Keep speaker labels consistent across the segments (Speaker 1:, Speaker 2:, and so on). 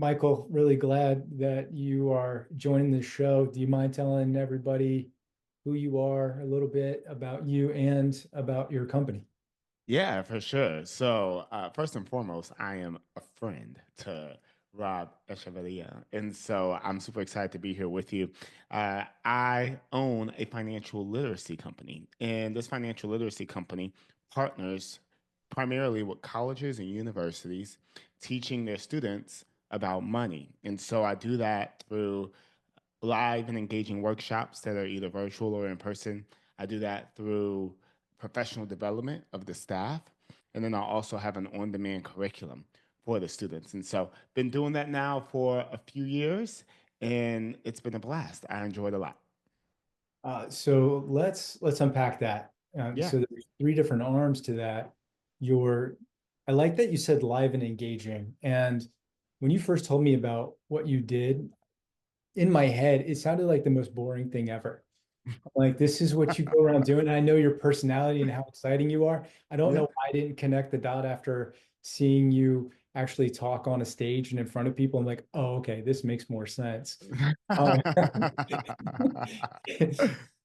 Speaker 1: Michael, really glad that you are joining the show. Do you mind telling everybody who you are, a little bit about you and about your company?
Speaker 2: Yeah, for sure. So, first and foremost, I am a friend to Rob Echeverria. And so I'm super excited to be here with you. I own a financial literacy company, and this financial literacy company partners primarily with colleges and universities teaching their students about money. And so I do that through live and engaging workshops that are either virtual or in person. I do that through professional development of the staff. And then I also have an on demand curriculum for the students. And so, been doing that now for a few years, and it's been a blast. I enjoyed it a lot.
Speaker 1: So let's unpack that.
Speaker 2: Yeah.
Speaker 1: So there's three different arms to that. Your, I like that you said live and engaging. And when you first told me about what you did, in my head, it sounded like the most boring thing ever. Like this is what you go around doing. And I know your personality and how exciting you are. I don't
Speaker 2: Yeah.
Speaker 1: know why I didn't connect the dot after seeing you actually talk on a stage and in front of people. I'm like, oh, okay, this makes more sense. Um,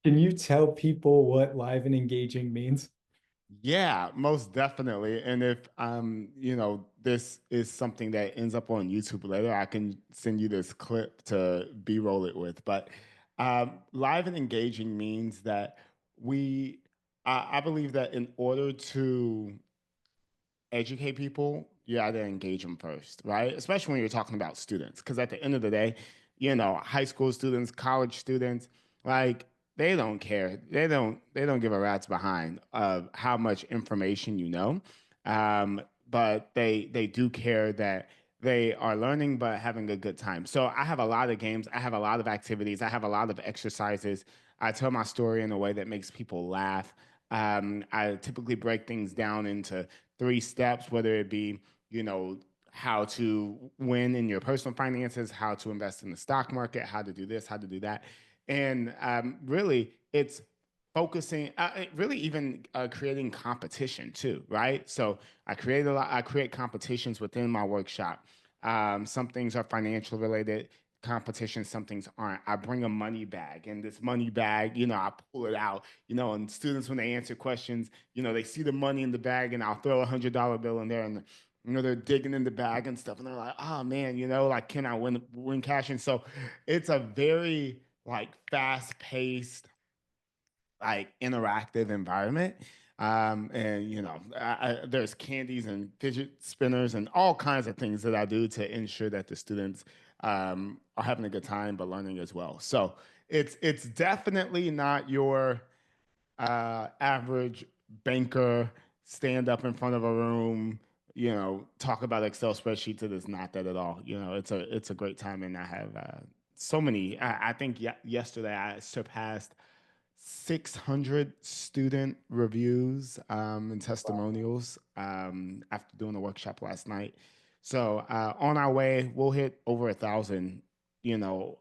Speaker 1: can you tell people what live and engaging means?
Speaker 2: Yeah, most definitely. And if this is something that ends up on YouTube later, I can send you this clip to B-roll it with. But live and engaging means that we I believe that in order to educate people, you got to engage them first, right? Especially when you're talking about students, because at the end of the day, high school students, college students, like they don't care. They don't give a rat's behind of how much information you know, but they do care that they are learning but having a good time. So I have a lot of games. I have a lot of activities. I have a lot of exercises. I tell my story in a way that makes people laugh. I typically break things down into three steps, whether it be, how to win in your personal finances, how to invest in the stock market, how to do this, how to do that. And really, it's focusing, really even creating competition too, right? So I create competitions within my workshop. Some things are financial related competitions, some things aren't. I bring a money bag, and this money bag, I pull it out, and students, when they answer questions, they see the money in the bag, and I'll throw $100 bill in there, and they're digging in the bag and stuff, and they're like, oh man, like, can I win cash? And so it's a very like fast paced, like interactive environment. And there's candies and fidget spinners and all kinds of things that I do to ensure that the students are having a good time but learning as well. So it's definitely not your average banker stand up in front of a room, talk about Excel spreadsheets. It is not that at all. It's a great time, and I have so many. I think yesterday I surpassed 600 student reviews and testimonials after doing the workshop last night. So on our way, we'll hit over 1,000, you know,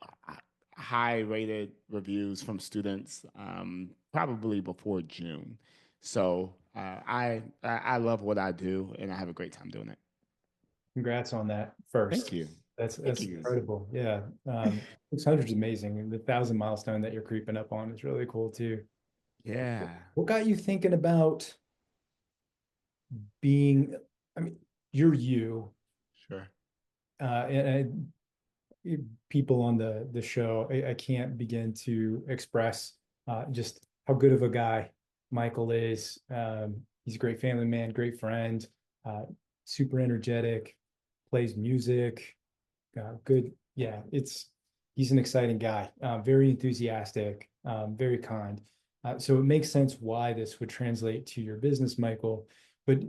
Speaker 2: high rated reviews from students probably before June. So I love what I do, and I have a great time doing it.
Speaker 1: Congrats on that
Speaker 2: Thank
Speaker 1: first.
Speaker 2: you. Thank
Speaker 1: That's
Speaker 2: you.
Speaker 1: incredible. Yeah. 600 is amazing. And the 1,000 milestone that you're creeping up on is really cool too.
Speaker 2: Yeah.
Speaker 1: What got you thinking about being, I mean, you're you,
Speaker 2: Sure.
Speaker 1: and people on the show, I can't begin to express just how good of a guy Michael is. He's a great family man, great friend, uh, super energetic, plays music, good. Yeah, he's an exciting guy, very enthusiastic, very kind. So it makes sense why this would translate to your business, Michael. But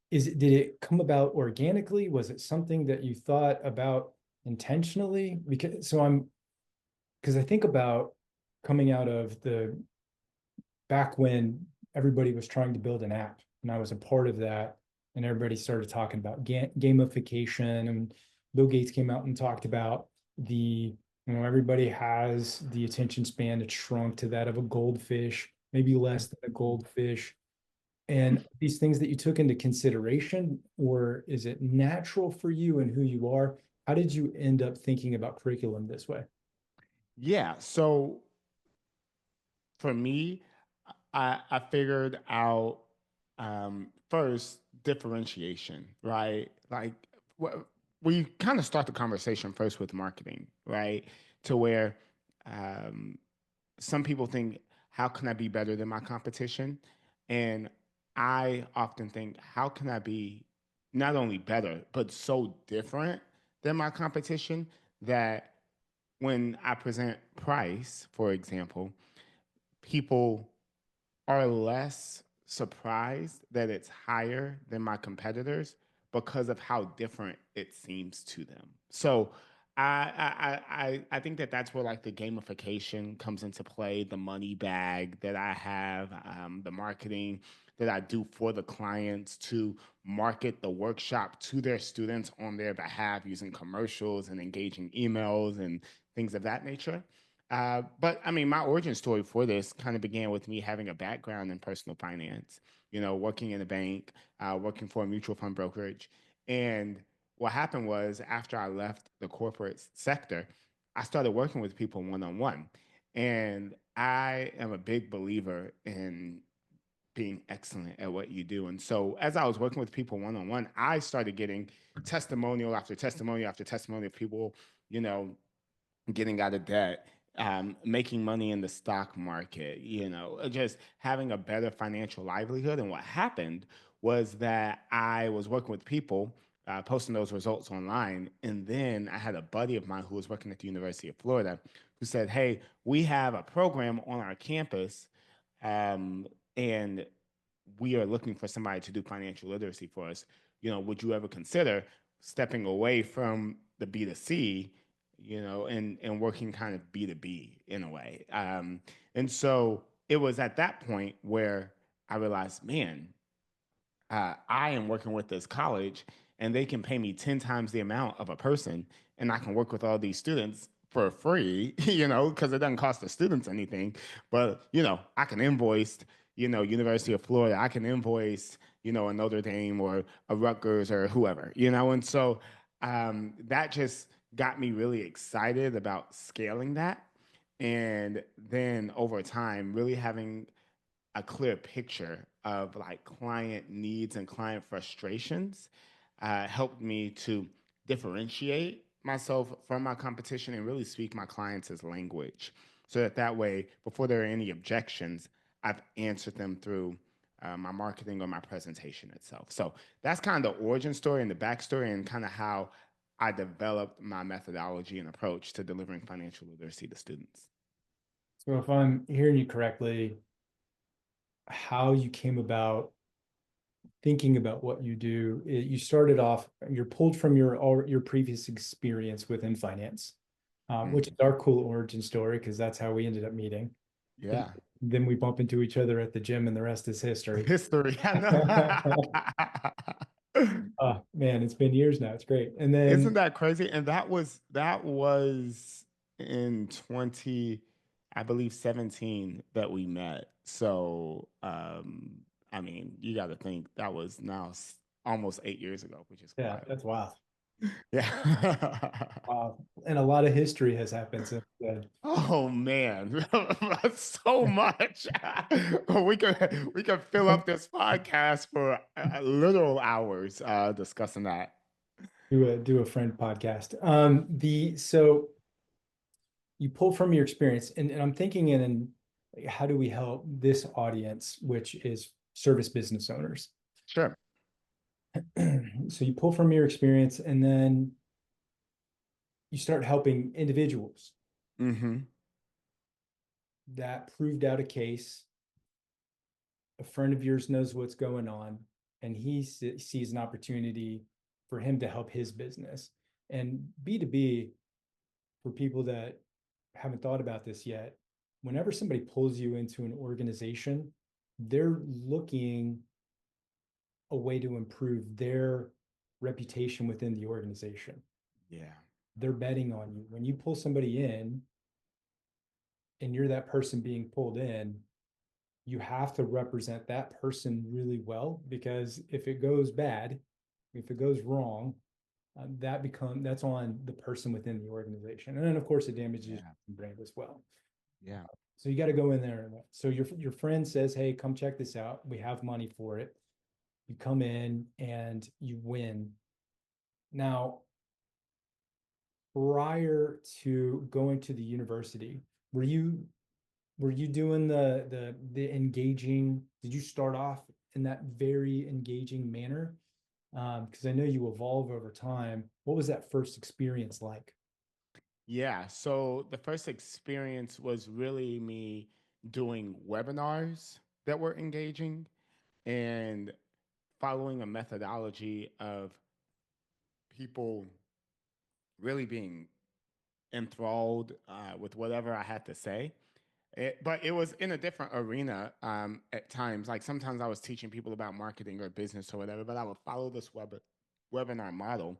Speaker 1: did it come about organically? Was it something that you thought about intentionally? Because I think about coming out of the back when everybody was trying to build an app, and I was a part of that, and everybody started talking about gamification, and Bill Gates came out and talked about everybody has the attention span that shrunk to that of a goldfish, maybe less than a goldfish. And these things that you took into consideration, or is it natural for you and who you are? How did you end up thinking about curriculum this way?
Speaker 2: Yeah. So for me, I figured out first differentiation, right? Like we kind of start the conversation first with marketing, right? To where um, some people think, how can I be better than my competition? And I often think, how can I be not only better, but so different than my competition that when I present price, for example, people are less surprised that it's higher than my competitors because of how different it seems to them. So I think that that's where like the gamification comes into play, the money bag that I have, the marketing that I do for the clients to market the workshop to their students on their behalf using commercials and engaging emails and things of that nature. But I mean, my origin story for this kind of began with me having a background in personal finance, working in a bank, working for a mutual fund brokerage. And what happened was after I left the corporate sector, I started working with people one on one. And I am a big believer in being excellent at what you do. And so as I was working with people one on one, I started getting testimonial after testimonial after testimonial of people, you know, getting out of debt, making money in the stock market, just having a better financial livelihood. And what happened was that I was working with people, posting those results online. And then I had a buddy of mine who was working at the University of Florida who said, "Hey, we have a program on our campus. And we are looking for somebody to do financial literacy for us. Would you ever consider stepping away from the B2C, and working kind of B2B in a way?" And so it was at that point where I realized, man, I am working with this college and they can pay me 10 times the amount of a person, and I can work with all these students for free, because it doesn't cost the students anything. But, I can invoice, University of Florida, I can invoice, a Notre Dame or a Rutgers or whoever, and so that just got me really excited about scaling that. And then over time, really having a clear picture of like client needs and client frustrations helped me to differentiate myself from my competition and really speak my clients' language, so that way, before there are any objections, I've answered them through my marketing or my presentation itself. So that's kind of the origin story and the backstory, and kind of how I developed my methodology and approach to delivering financial literacy to students.
Speaker 1: So if I'm hearing you correctly, how you came about thinking about what you do, you started off, you're pulled from your previous experience within finance, which is
Speaker 2: Mhm.
Speaker 1: our cool origin story because that's how we ended up meeting. And
Speaker 2: Yeah.
Speaker 1: then we bump into each other at the gym, and the rest is history.
Speaker 2: History. I know.
Speaker 1: Man, it's been years now. It's great. And
Speaker 2: Isn't
Speaker 1: then
Speaker 2: that crazy? And that was in 20, I believe 17 that we met. So I mean, you got to think that was now almost 8 years ago, which is
Speaker 1: yeah,
Speaker 2: wild.
Speaker 1: that's wild.
Speaker 2: Yeah.
Speaker 1: Wow. And a lot of history has happened since then.
Speaker 2: Oh man, so much. We could fill up this podcast for literal hours discussing that.
Speaker 1: Do a friend podcast. The so you pull from your experience, and I'm thinking in how do we help this audience, which is service business owners.
Speaker 2: Sure.
Speaker 1: So you pull from your experience, and then you start helping individuals
Speaker 2: Mm-hmm.
Speaker 1: that proved out a case. A friend of yours knows what's going on, and he sees an opportunity for him to help his business. And B2B, for people that haven't thought about this yet, whenever somebody pulls you into an organization, they're looking a way to improve their reputation within the organization.
Speaker 2: Yeah.
Speaker 1: They're betting on you. When you pull somebody in and you're that person being pulled in, you have to represent that person really well, because if it goes bad, if it goes wrong, that's on the person within the organization. And then of course it damages
Speaker 2: Yeah.
Speaker 1: your brand as well.
Speaker 2: Yeah.
Speaker 1: So you got to go in there. So your friend says, "Hey, come check this out. We have money for it." You come in and you win. Now, prior to going to the university, were you were you doing the engaging? Did you start off in that very engaging manner? Because I know you evolve over time. What was that first experience like?
Speaker 2: Yeah. So the first experience was really me doing webinars that were engaging and following a methodology of people really being enthralled with whatever I had to say. But it was in a different arena at times. Like sometimes I was teaching people about marketing or business or whatever, but I would follow this webinar model.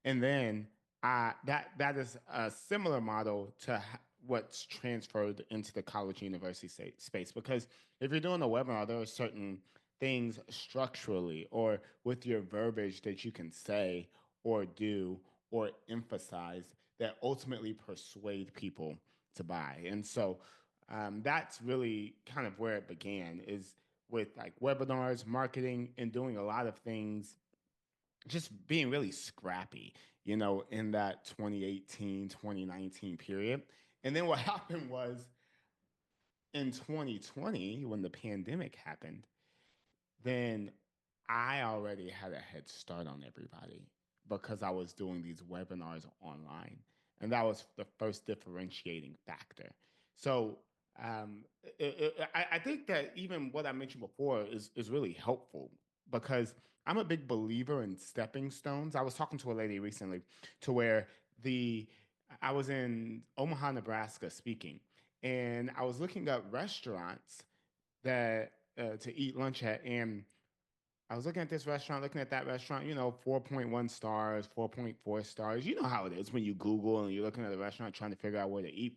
Speaker 2: And then that is a similar model to what's transferred into the college university space. Because if you're doing a webinar, there are certain things structurally or with your verbiage that you can say or do or emphasize that ultimately persuade people to buy. And so that's really kind of where it began is with like webinars, marketing, and doing a lot of things just being really scrappy, in that 2018, 2019 period. And then what happened was in 2020, when the pandemic happened, then I already had a head start on everybody because I was doing these webinars online. And that was the first differentiating factor. So I think that even what I mentioned before is really helpful because I'm a big believer in stepping stones. I was talking to a lady recently to where the I was in Omaha, Nebraska speaking, and I was looking up restaurants that to eat lunch at, and I was looking at this restaurant, looking at that restaurant, 4.1 stars, 4.4 stars. You know how it is when you Google and you're looking at a restaurant trying to figure out where to eat.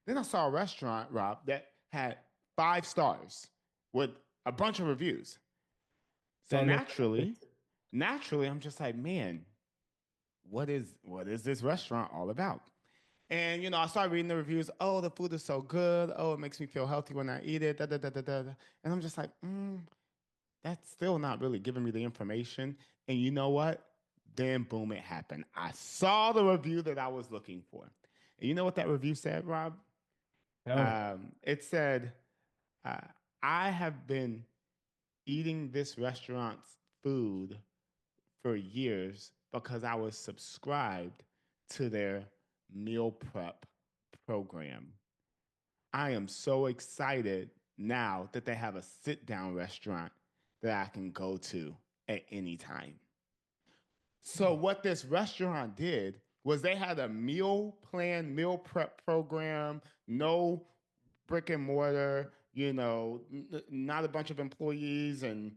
Speaker 2: Then I saw a restaurant, Rob, that had 5 stars with a bunch of reviews. So
Speaker 1: That no,
Speaker 2: naturally, I'm just like, man, what is this restaurant all about? And I started reading the reviews. Oh, the food is so good. Oh, it makes me feel healthy when I eat it. Da, da, da, da, da. And I'm just like, that's still not really giving me the information. And you know what? Then boom, it happened. I saw the review that I was looking for. And you know what that review said, Rob?
Speaker 1: tell me.
Speaker 2: It said, uh, I have been eating this restaurant's food for years because I was subscribed to their meal prep program. I am so excited now that they have a sit down restaurant that I can go to at any time. So, what this restaurant did was they had a meal plan, meal prep program, no brick and mortar, not a bunch of employees and,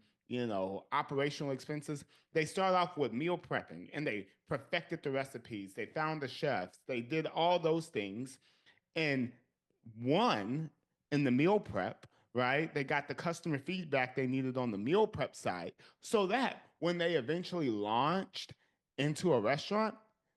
Speaker 2: operational expenses. They started off with meal prepping and they perfected the recipes. They found the chefs. They did all those things. And one, in the meal prep, right? They got the customer feedback they needed on the meal prep side so that when they eventually launched into a restaurant,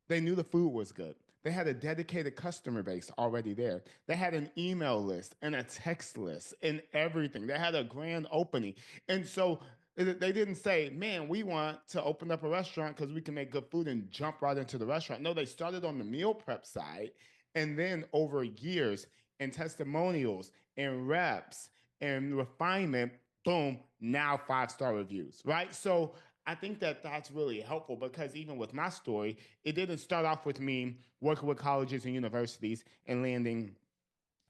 Speaker 2: they knew the food was good. They had a dedicated customer base already there. They had an email list and a text list and everything. They had a grand opening. And so they didn't say, man, we want to open up a restaurant because we can make good food and jump right into the restaurant. No, they started on the meal prep side. And then over years and testimonials and reps and refinement, boom, now 5-star reviews, right? So I think that that's really helpful because even with my story, it didn't start off with me working with colleges and universities and landing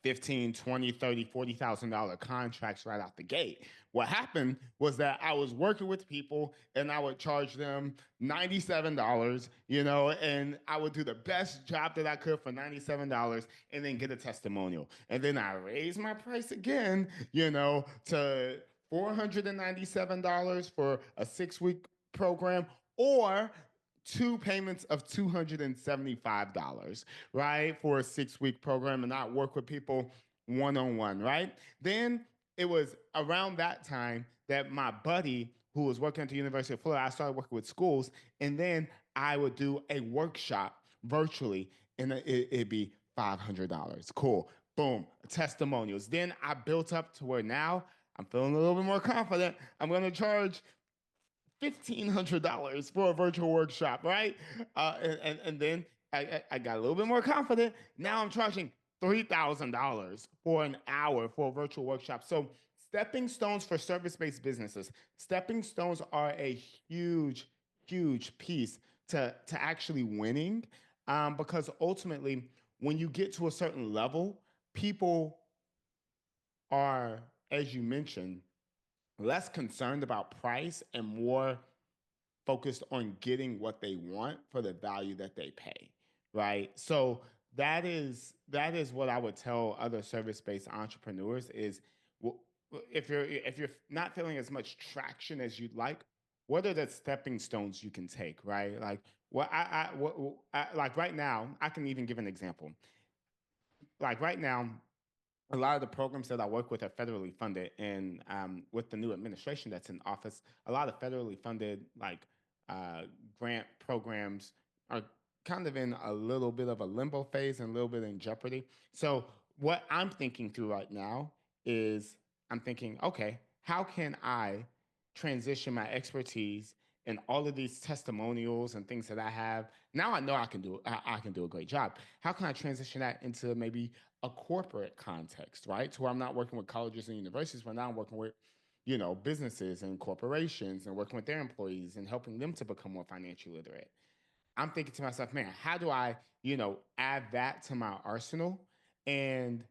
Speaker 2: 15, 20, 30, $40,000 contracts right out the gate. What happened was that I was working with people and I would charge them $97, and I would do the best job that I could for $97 and then get a testimonial. And then I raised my price again, to $497 for a 6-week program or 2 payments of $275, right, for a 6-week program and not work with people one on one, right? Then it was around that time that my buddy who was working at the University of Florida, I started working with schools, and then I would do a workshop virtually and it'd be $500. Cool. Boom. Testimonials. Then I built up to where now I'm feeling a little bit more confident. I'm going to charge $1,500 for a virtual workshop, right? And then I got a little bit more confident. Now I'm charging $3,000 for an hour for a virtual workshop. So stepping stones for service-based businesses. Stepping stones are a huge, huge piece to actually winning, because ultimately, when you get to a certain level, people are, as you mentioned, less concerned about price and more focused on getting what they want for the value that they pay, right? So that is what I would tell other service-based entrepreneurs is, if you're not feeling as much traction as you'd like, what are the stepping stones you can take, right? Like like right now, I can even give an example. Like right now, a lot of the programs that I work with are federally funded, and with the new administration that's in office, a lot of federally funded uh, grant programs are kind of in a little bit of a limbo phase and a little bit in jeopardy. So what I'm thinking through right now is I'm thinking, okay, how can I transition my expertise and all of these testimonials and things that I have? Now I know I can do. I can do a great job. How can I transition that into maybe a corporate context, right? To where I'm not working with colleges and universities, but now I'm working with, businesses and corporations and working with their employees and helping them to become more financially literate. I'm thinking to myself, man, how do I, add that to my arsenal? And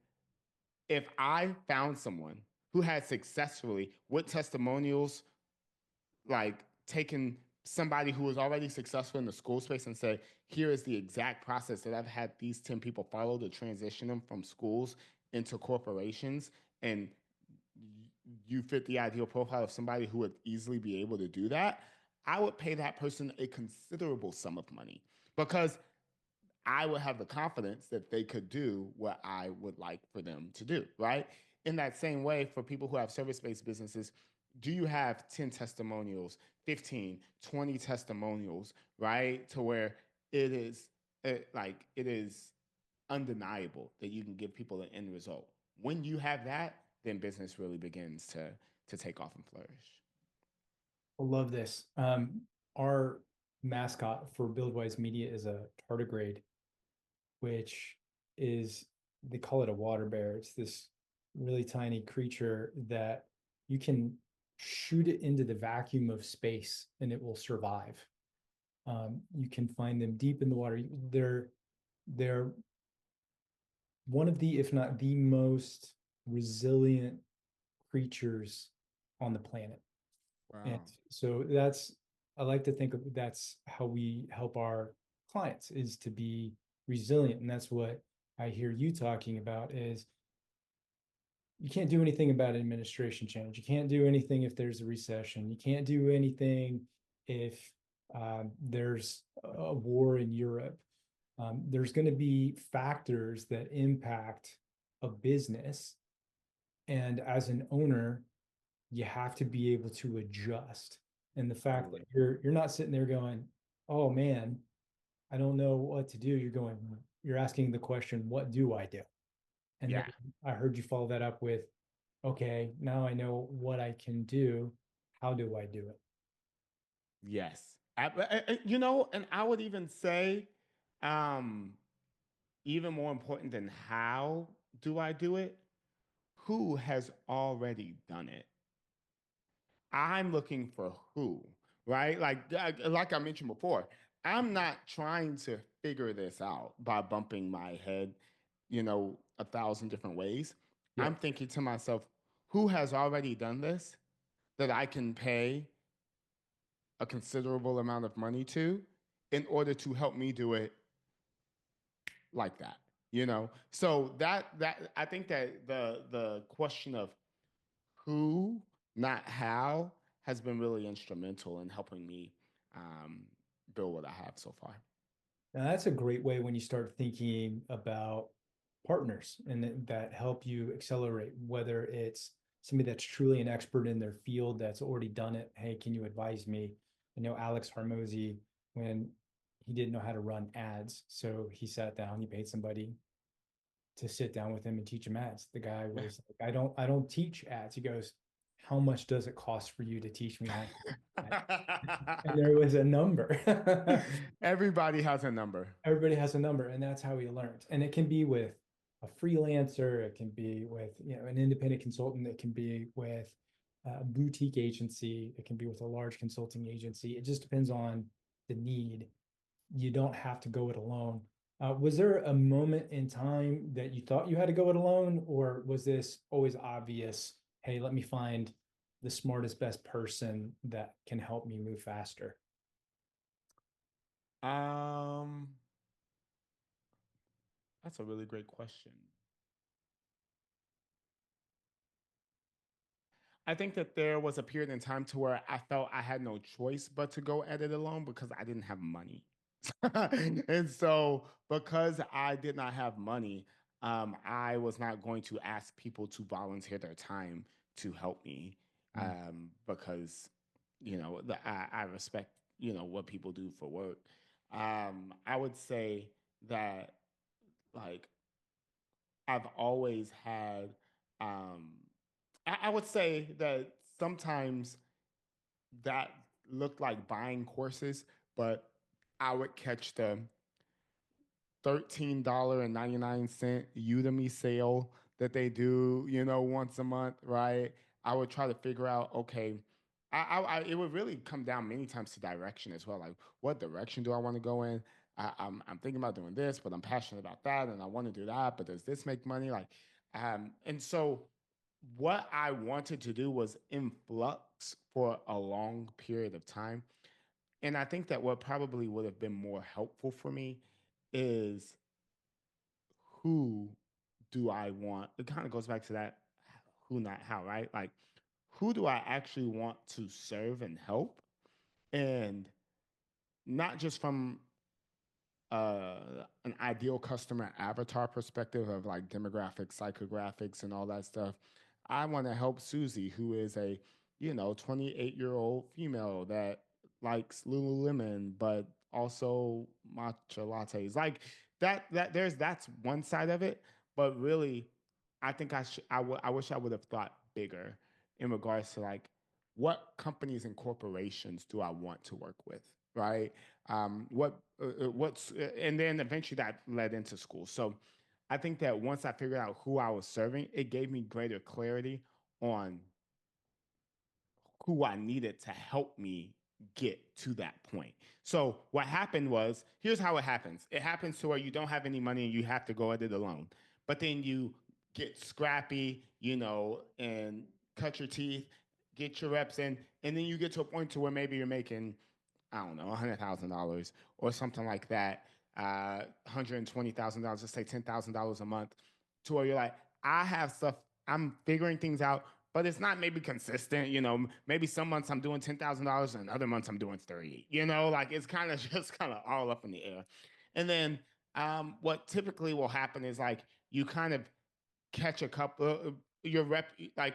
Speaker 2: if I found someone who had successfully, with testimonials, like taken somebody who was already successful in the school space and say, here is the exact process that I've had these 10 people follow to transition them from schools into corporations, and you fit the ideal profile of somebody who would easily be able to do that, I would pay that person a considerable sum of money because I would have the confidence that they could do what I would like for them to do, right? In that same way, for people who have service based businesses, do you have 10 testimonials, 15, 20 testimonials, right? To where it is undeniable that you can give people an end result. When you have that, then business really begins to take off and flourish.
Speaker 1: I love this. Our mascot for Buildwise Media is a tardigrade, which is, they call it a water bear. It's this really tiny creature that you can shoot it into the vacuum of space and it will survive. You can find them deep in the water. They're one of the, if not the most resilient creatures on the planet. And
Speaker 2: Wow.
Speaker 1: so I like to think of that's how we help our clients, is to be resilient. And that's what I hear you talking about is you can't do anything about administration change. You can't do anything if there's a recession. You can't do anything if there's a war in Europe. There's going to be factors that impact a business. And as an owner, you have to be able to adjust. And the fact that
Speaker 2: Totally.
Speaker 1: you're not sitting there going, oh man, I don't know what to do. You're asking the question, what do I do? And then
Speaker 2: Yeah.
Speaker 1: I heard you follow that up with, okay, now I know what I can do. How do I do it?
Speaker 2: Yes. And I would even say, um, even more important than how do I do it, who has already done it? I'm looking for who, right? Like I mentioned before, I'm not trying to figure this out by bumping my head, 1,000 different ways. I'm
Speaker 1: Yep.
Speaker 2: thinking to myself, who has already done this that I can pay a considerable amount of money to in order to help me do it like that, So that I think that the question of who, not how, has been really instrumental in helping me um, build what I have so far.
Speaker 1: Now that's a great way when you start thinking about partners and that help you accelerate, whether it's somebody that's truly an expert in their field that's already done it. Hey, can you advise me? I know Alex Harmozy, when he didn't know how to run ads. So he sat down, he paid somebody to sit down with him and teach him ads. The guy was like, I don't teach ads. He goes, how much does it cost for you to teach me how to teach ads? And there was a number.
Speaker 2: Everybody has a number.
Speaker 1: Everybody has a number, and that's how he learned. And it can be with a freelancer, it can be with, you know, an independent consultant, it can be with a boutique agency, it can be with a large consulting agency. It just depends on the need. You don't have to go it alone. Was there a moment in time that you thought you had to go it alone, or was this always obvious? Hey, let me find the smartest, best person that can help me move faster.
Speaker 2: Um, that's a really great question. I think that there was a period in time to where I felt I had no choice but to go at it alone because I didn't have money. And so, because I did not have money, I was not going to ask people to volunteer their time to help me,
Speaker 1: Mm.
Speaker 2: because, I respect, what people do for work. I would say that, like, I've always had, um, I would say that sometimes that looked like buying courses, but I would catch the $13.99 Udemy sale that they do, once a month, right? I would try to figure out, okay, it would really come down many times to direction as well. Like, what direction do I want to go in? I'm thinking about doing this, but I'm passionate about that, and I want to do that. But does this make money? Like, and so what I wanted to do was in flux for a long period of time. And I think that what probably would have been more helpful for me is, who do I want? It kind of goes back to that who, not how, right? Like, who do I actually want to serve and help? And not just from an ideal customer avatar perspective of like demographics, psychographics, and all that stuff. I want to help Susie, who is a 28-year-old female that likes Lululemon, but also matcha lattes. Like that's one side of it. But really, I think I wish I would have thought bigger in regards to like what companies and corporations do I want to work with, right? And then eventually that led into school. So I think that once I figured out who I was serving, it gave me greater clarity on who I needed to help me get to that point. So what happened was, here's how it happens. It happens to where you don't have any money and you have to go at it alone. But then you get scrappy, and cut your teeth, get your reps in, and then you get to a point to where maybe you're making, I don't know, $100,000 or something like that, $120,000, let's say $10,000 a month, to where you're like, I have stuff, I'm figuring things out, but it's not maybe consistent. Maybe some months I'm doing $10,000 and other months I'm doing 30. Like it's kind of just kind of all up in the air. And then what typically will happen is like you kind of catch a couple your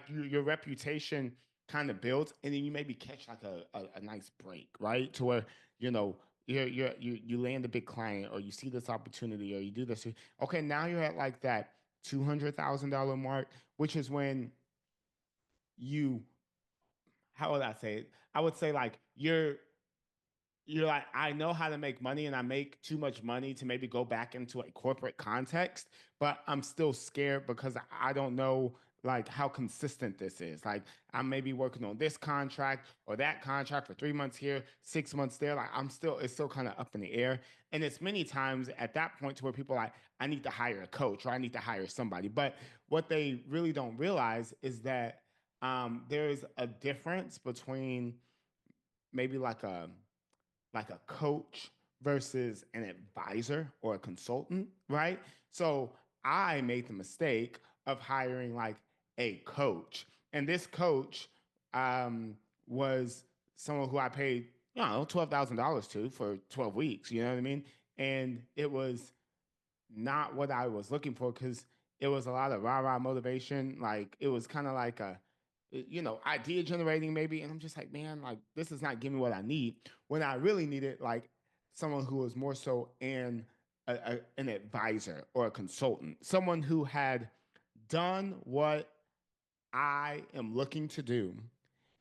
Speaker 2: your reputation kind of builds, and then you maybe catch like a nice break, right? To where you know you land a big client, or you see this opportunity, or you do this. Okay, now you're at like that $200,000 mark, which is when you, how would I say it? I would say like you're like, I know how to make money and I make too much money to maybe go back into a corporate context, but I'm still scared because I don't know like how consistent this is. Like I'm maybe working on this contract or that contract for 3 months here, 6 months there. Like it's still kind of up in the air. And it's many times at that point to where people are like, I need to hire a coach or I need to hire somebody. But what they really don't realize is that there's a difference between maybe like a coach versus an advisor or a consultant, right? So I made the mistake of hiring like a coach, and this coach was someone who I paid, $12,000 to for 12 weeks. You know what I mean? And it was not what I was looking for because it was a lot of rah rah motivation. Like it was kind of like idea generating maybe. And I'm just like, man, like this is not giving me what I need when I really needed like someone who was more so an advisor or a consultant, someone who had done what I am looking to do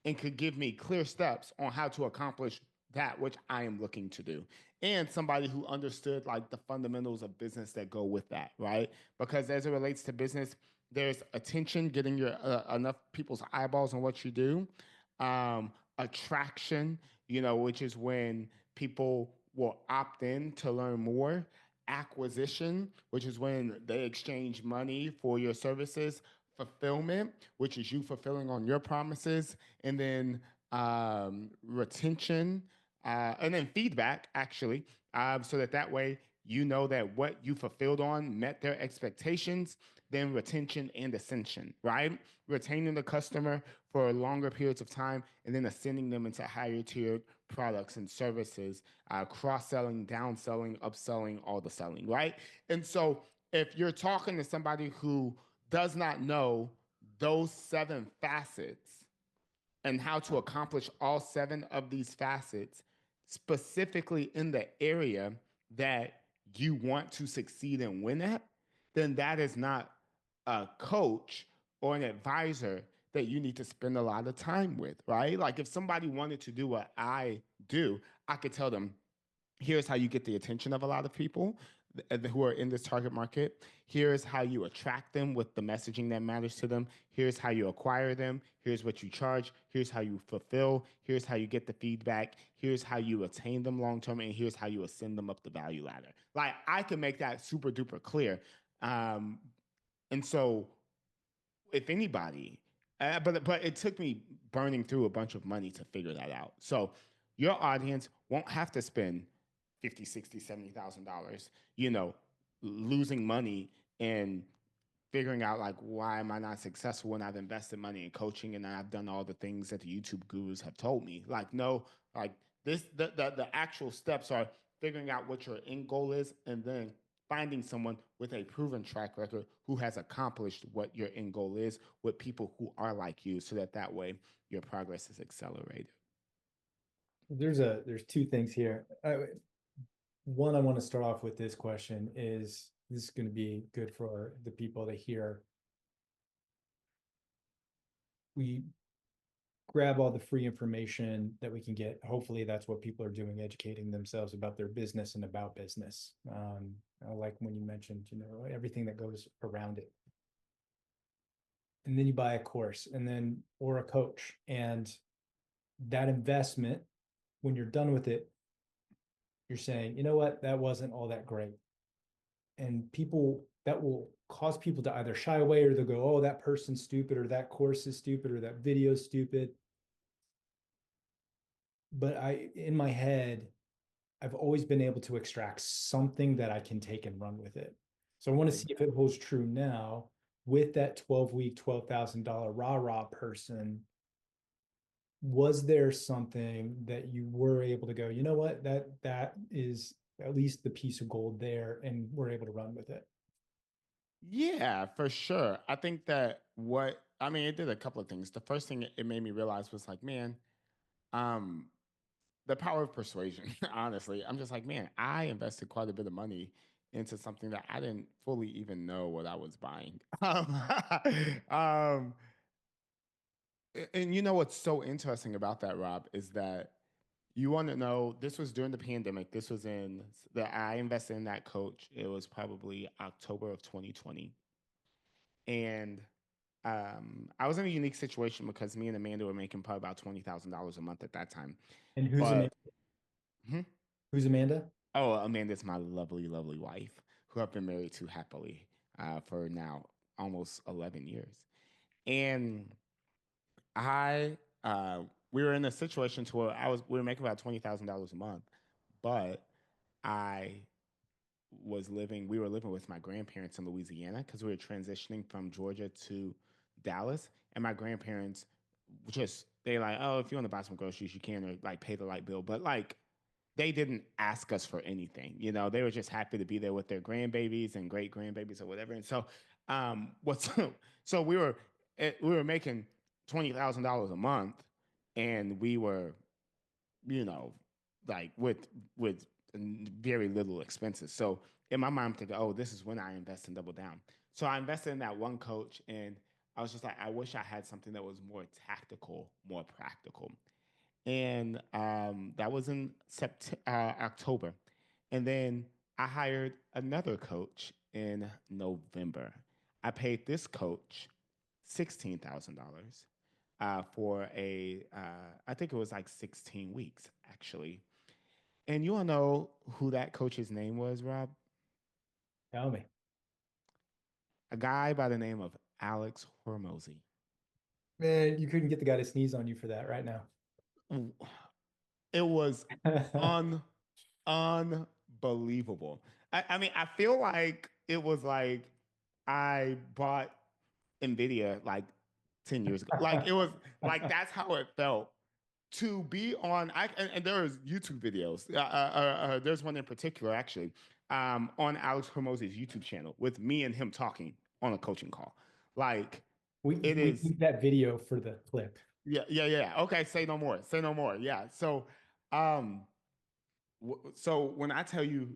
Speaker 2: and could give me clear steps on how to accomplish that which I am looking to do. And somebody who understood like the fundamentals of business that go with that, right? Because as it relates to business, there's attention, getting your enough people's eyeballs on what you do, attraction, which is when people will opt in to learn more, acquisition, which is when they exchange money for your services, fulfillment, which is you fulfilling on your promises, and then retention, and then feedback, actually, so that way you know that what you fulfilled on met their expectations, then retention and ascension, right? Retaining the customer for longer periods of time and then ascending them into higher tiered products and services, cross selling, down selling, upselling, all the selling, right? And so if you're talking to somebody who does not know those 7 facets and how to accomplish all 7 of these facets specifically in the area that you want to succeed and win at, then that is not a coach or an advisor that you need to spend a lot of time with, right? Like if somebody wanted to do what I do, I could tell them, here's how you get the attention of a lot of people who are in this target market. Here's how you attract them with the messaging that matters to them. Here's how you acquire them. Here's what you charge. Here's how you fulfill. Here's how you get the feedback. Here's how you attain them long term. And here's how you ascend them up the value ladder. Like I can make that super duper clear. Um, and so if anybody, but it took me burning through a bunch of money to figure that out. So your audience won't have to spend 50, 60, $70,000, losing money and figuring out like why am I not successful when I've invested money in coaching and I've done all the things that the YouTube gurus have told me. Like no, like the actual steps are figuring out what your end goal is and then finding someone with a proven track record who has accomplished what your end goal is with people who are like you so that way your progress is accelerated.
Speaker 1: There's two things here. One, I want to start off with this question is this is going to be good for the people to hear. We grab all the free information that we can get. Hopefully that's what people are doing, educating themselves about their business and about business. I like when you mentioned, everything that goes around it. And then you buy a course and then, or a coach, and that investment, when you're done with it, you're saying, you know what, that wasn't all that great. And people, that will cause people to either shy away or they'll go, oh, that person's stupid, or that course is stupid, or that video is stupid. But in my head, I've always been able to extract something that I can take and run with it. So I want to see if it holds true now with that 12-week, $12,000 rah-rah person. Was there something that you were able to go, you know what, that is at least the piece of gold there, and we're able to run with it?
Speaker 2: Yeah, for sure. I think that it did a couple of things. The first thing it made me realize was like, man, um, the power of persuasion. Honestly, I'm just like, man, I invested quite a bit of money into something that I didn't fully even know what I was buying. Um, and you know what's so interesting about that, Rob, is that you want to know this was during the pandemic. This was in that I invested in that coach. It was probably October of 2020, and I was in a unique situation because me and Amanda were making probably about $20,000 a month at that time.
Speaker 1: And who's Amanda?
Speaker 2: But hmm?
Speaker 1: Who's Amanda?
Speaker 2: Oh, Amanda's my lovely, lovely wife who I've been married to happily for now almost 11 years. And I, we were in a situation to where we were making about $20,000 a month, but I we were living with my grandparents in Louisiana because we were transitioning from Georgia to Dallas. And my grandparents they like, oh, if you want to buy some groceries, you can, or like pay the light bill. But like, they didn't ask us for anything. They were just happy to be there with their grandbabies and great grandbabies or whatever. And so, what's so we were making $20,000 a month, and we were, you know, like with very little expenses. So in my mind, I'm thinking, oh, this is when I invest and double down. So I invested in that one coach, and I was just like, I wish I had something that was more tactical, more practical. And that was in October. And then I hired another coach in November. I paid this coach $16,000 for I think it was like 16 weeks actually. And you want to know who that coach's name was, Rob?
Speaker 1: Tell me.
Speaker 2: A guy by the name of Alex Hormozy.
Speaker 1: Man, you couldn't get the guy to sneeze on you for that right now.
Speaker 2: It was un unbelievable. I mean, I feel like it was like I bought Nvidia like 10 years ago. Like it was like that's how it felt to be on. And there's YouTube videos. There's one in particular actually on Alex Hormozy's YouTube channel with me and him talking on a coaching call. Like it
Speaker 1: We
Speaker 2: is
Speaker 1: keep that video for the clip.
Speaker 2: yeah. Okay, say no more. Say no more. Yeah. Um so when I tell you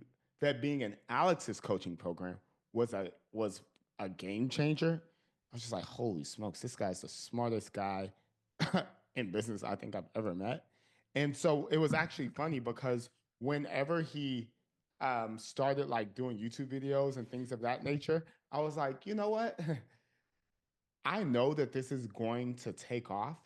Speaker 2: that being in Alex's coaching program was a game changer, I was just like, holy smokes, this guy's the smartest guy in business I think I've ever met. And so it was actually funny because whenever he started like doing YouTube videos and things of that nature, I was like, you know what? I know that this is going to take off.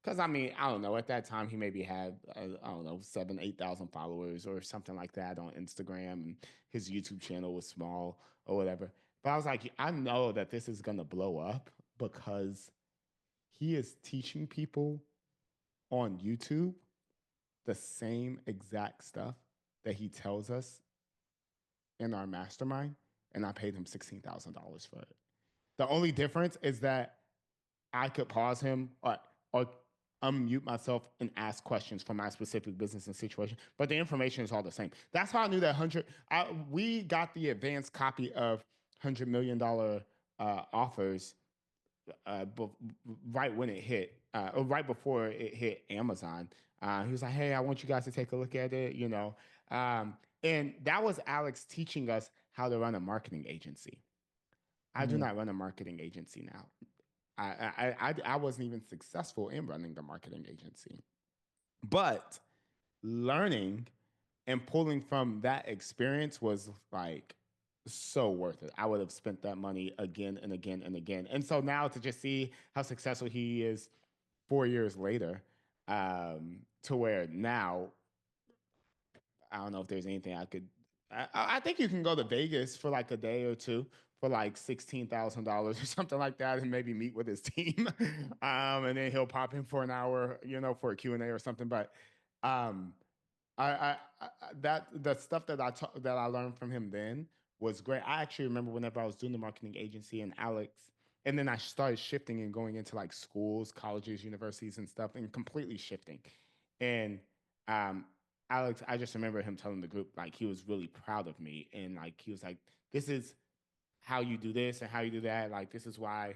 Speaker 2: Because I mean, I don't know. At that time, he maybe had I don't know 7, 8,000 followers or something like that on Instagram, and his YouTube channel was small or whatever. But I was like, I know that this is gonna blow up because he is teaching people on YouTube the same exact stuff that he tells us in our mastermind, and I paid him $16,000 for it. The only difference is that I could pause him or unmute myself and ask questions for my specific business and situation. But the information is all the same. That's how I knew that 100. We got the advanced copy of $100 million offers uh, b- right when it hit, or right before it hit Amazon. He was like, "Hey, I want you guys to take a look at it," and that was Alex teaching us how to run a marketing agency. I do
Speaker 1: Mm.
Speaker 2: not run a marketing agency now. I wasn't even successful in running the marketing agency, but learning and pulling from that experience was like so worth it. I would have spent that money again and again and again. And so now to just see how successful he is 4 years later, to where now I don't know if there's anything I could. I think you can go to Vegas for like a day or two for like $16,000 or something like that, and maybe meet with his team, and then he'll pop in for an hour, for a Q&A or something. But um, I that the stuff that I learned from him then was great. I actually remember whenever I was doing the marketing agency and Alex, and then I started shifting and going into like schools, colleges, universities, and stuff, and completely shifting. And um, Alex, I just remember him telling the group like he was really proud of me, and like he was like, "This is how you do this and how you do that. Like this is why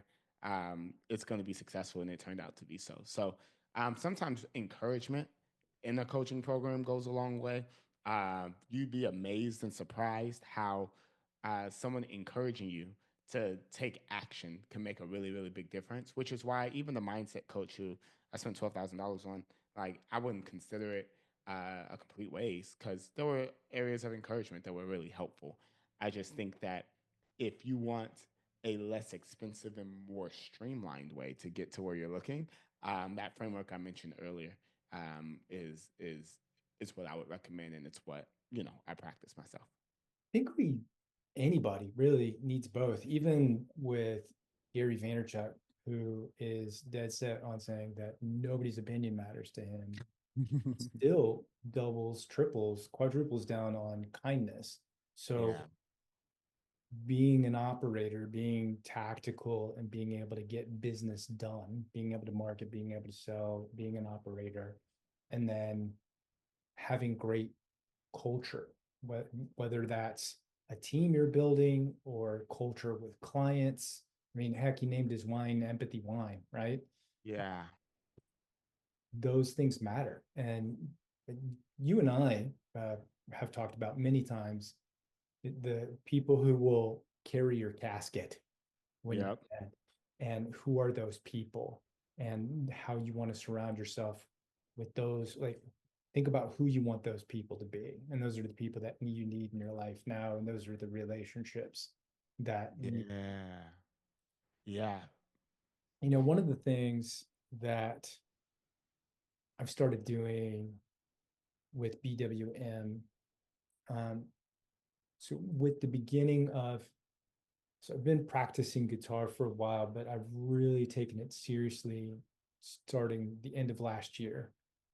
Speaker 2: it's going to be successful," and it turned out to be so. So sometimes encouragement in a coaching program goes a long way. You'd be amazed and surprised how someone encouraging you to take action can make a really, really big difference. Which is why even the mindset coach who I spent $12,000 on, like I wouldn't consider it a complete waste because there were areas of encouragement that were really helpful. I just think that if you want a less expensive and more streamlined way to get to where you're looking, that framework I mentioned earlier is what I would recommend, and it's what I practice myself.
Speaker 1: Think anybody really needs both, even with Gary Vaynerchuk, who is dead set on saying that nobody's opinion matters to him, still doubles, triples, quadruples down on kindness. So
Speaker 2: Yeah,
Speaker 1: being an operator, being tactical and being able to get business done, being able to market, being able to sell, being an operator, and then having great culture, whether that's a team you're building or culture with clients. I mean, heck, he named his wine Empathy Wine, right?
Speaker 2: yeah,
Speaker 1: Those things matter. And you and I, have talked about many times, the people who will carry your casket when you're
Speaker 2: Yep.
Speaker 1: dead, and who are those people, and how you want to surround yourself with those. Like, think about who you want those people to be, and those are the people that you need in your life now, and those are the relationships that you need.
Speaker 2: Yeah. Yeah.
Speaker 1: One of the things that I've started doing with BWM, um, so with the beginning of, so I've been practicing guitar for a while, but I've really taken it seriously starting the end of last year.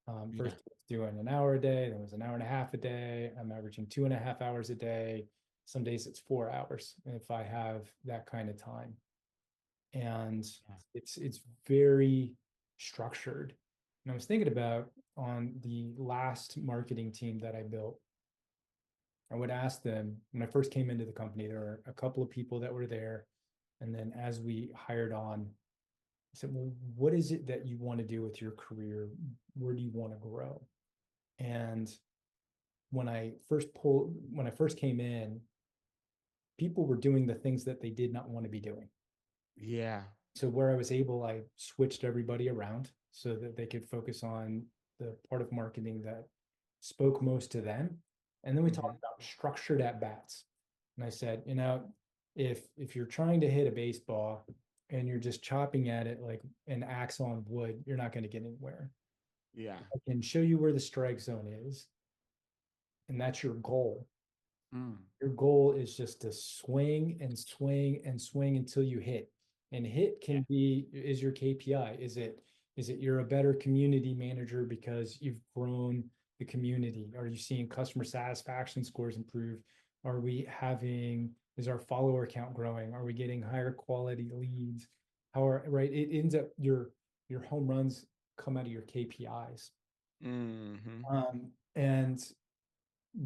Speaker 2: Yeah.
Speaker 1: First, I was doing an hour a day, then it was an hour and a half a day. I'm averaging 2.5 hours a day. Some days it's 4 hours if I have that kind of time. And
Speaker 2: Yeah.
Speaker 1: it's very structured. And I was thinking about, on the last marketing team that I built, I would ask them when I first came into the company, there were a couple of people that were there. And then as we hired on, I said, well, what is it that you want to do with your career? Where do you want to grow? And when I first came in, people were doing the things that they did not want to be doing.
Speaker 2: Yeah.
Speaker 1: So where I was able, I switched everybody around so that they could focus on the part of marketing that spoke most to them. And then we
Speaker 2: Hmm.
Speaker 1: talked about structured at bats. And I said, if you're trying to hit a baseball and you're just chopping at it like an axe on wood, you're not going to get anywhere.
Speaker 2: Yeah.
Speaker 1: I can show you where the strike zone is, and that's your goal.
Speaker 2: Mm.
Speaker 1: Your goal is just to swing and swing and swing until you hit. And hit
Speaker 2: Yeah.
Speaker 1: can be, is your KPI. Is it you're a better community manager because you've grown the community? Are you seeing customer satisfaction scores improve? Is our follower count growing? Are we getting higher quality leads? Right? It ends up your home runs come out of your KPIs.
Speaker 2: Hmm.
Speaker 1: And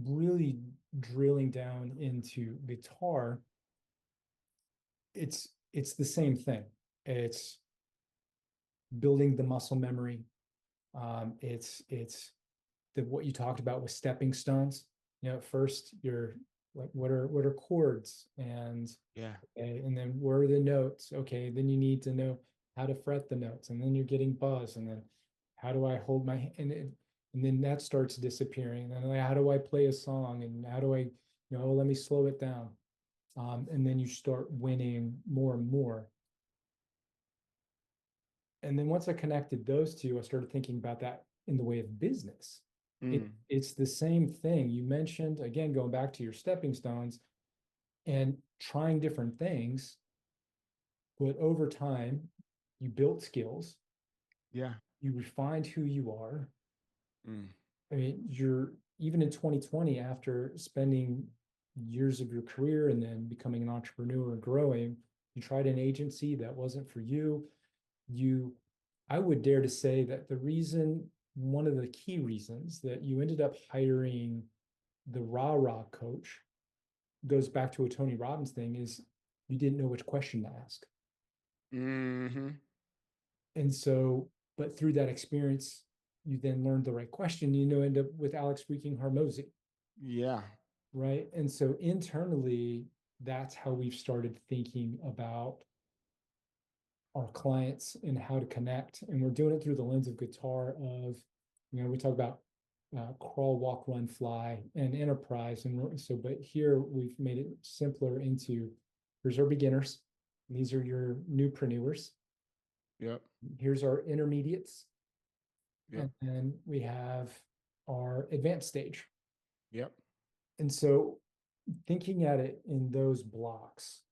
Speaker 1: really drilling down into guitar, it's the same thing. It's building the muscle memory. It's the what you talked about with stepping stones. At first you're like, what are chords, and
Speaker 2: Yeah.
Speaker 1: okay, and then where are the notes? Okay, then you need to know how to fret the notes, and then you're getting buzz, and then how do I hold my and then that starts disappearing. And then, like, how do I play a song, and how do I, let me slow it down. And then you start winning more and more. And then once I connected those two, I started thinking about that in the way of business.
Speaker 2: Mm.
Speaker 1: It's the same thing. You mentioned, again, going back to your stepping stones and trying different things, but over time, you built skills,
Speaker 2: Yeah.
Speaker 1: you refined who you are.
Speaker 2: Mm.
Speaker 1: I mean, you're even in 2020, after spending years of your career and then becoming an entrepreneur and growing, you tried an agency that wasn't for you. You, I would dare to say that one of the key reasons that you ended up hiring the rah-rah coach, goes back to a Tony Robbins thing, is you didn't know which question to ask.
Speaker 2: Hmm.
Speaker 1: And so, but through that experience, you then learned the right question, end up with Alex freaking Harmozy,
Speaker 2: Yeah.
Speaker 1: right? And so internally, that's how we've started thinking about our clients and how to connect. And we're doing it through the lens of guitar of, we talk about crawl, walk, run, fly, and enterprise. And so, but here we've made it simpler into, here's our beginners. These are your newpreneurs.
Speaker 2: Yep.
Speaker 1: Here's our intermediates.
Speaker 2: Yep.
Speaker 1: And then we have our advanced stage.
Speaker 2: Yep.
Speaker 1: And so thinking at it in those blocks,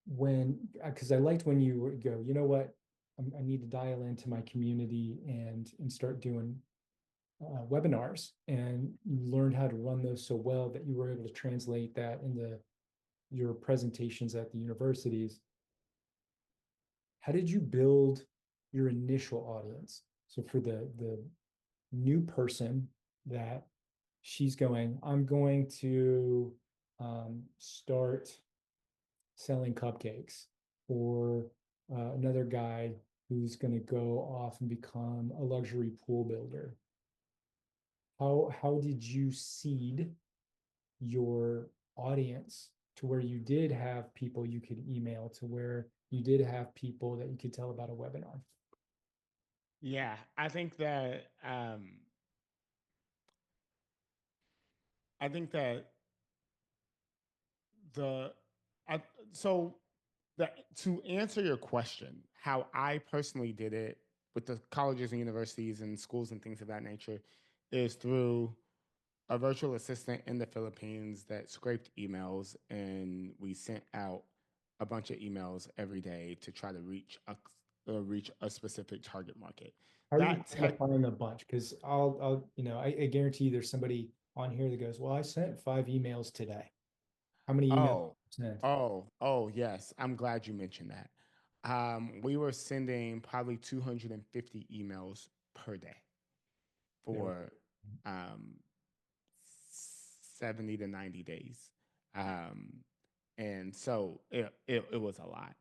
Speaker 1: because I liked when you would go, you know what, I need to dial into my community and start doing webinars, and you learned how to run those so well that you were able to translate that into your presentations at the universities. How did you build your initial audience? So for the new person that she's going, I'm going to start selling cupcakes, or another guy who's going to go off and become a luxury pool builder. how did you seed your audience to where you did have people you could email, to where you did have people that you could tell about a webinar?
Speaker 2: Yeah, I think that the I, so that to answer your question, how I personally did it with the colleges and universities and schools and things of that nature is through a virtual assistant in the Philippines that scraped emails, and we sent out a bunch of emails every day to try to reach a specific target market.
Speaker 1: How are you
Speaker 2: That tech
Speaker 1: quantifying a bunch? Because I guarantee you there's somebody on here that goes, well, I sent 5 emails today. How many emails
Speaker 2: Oh,
Speaker 1: sent?
Speaker 2: oh, yes. I'm glad you mentioned that. We were sending probably 250 emails per day
Speaker 1: There we
Speaker 2: for um, 70 to 90 days. Um, and so it was a lot.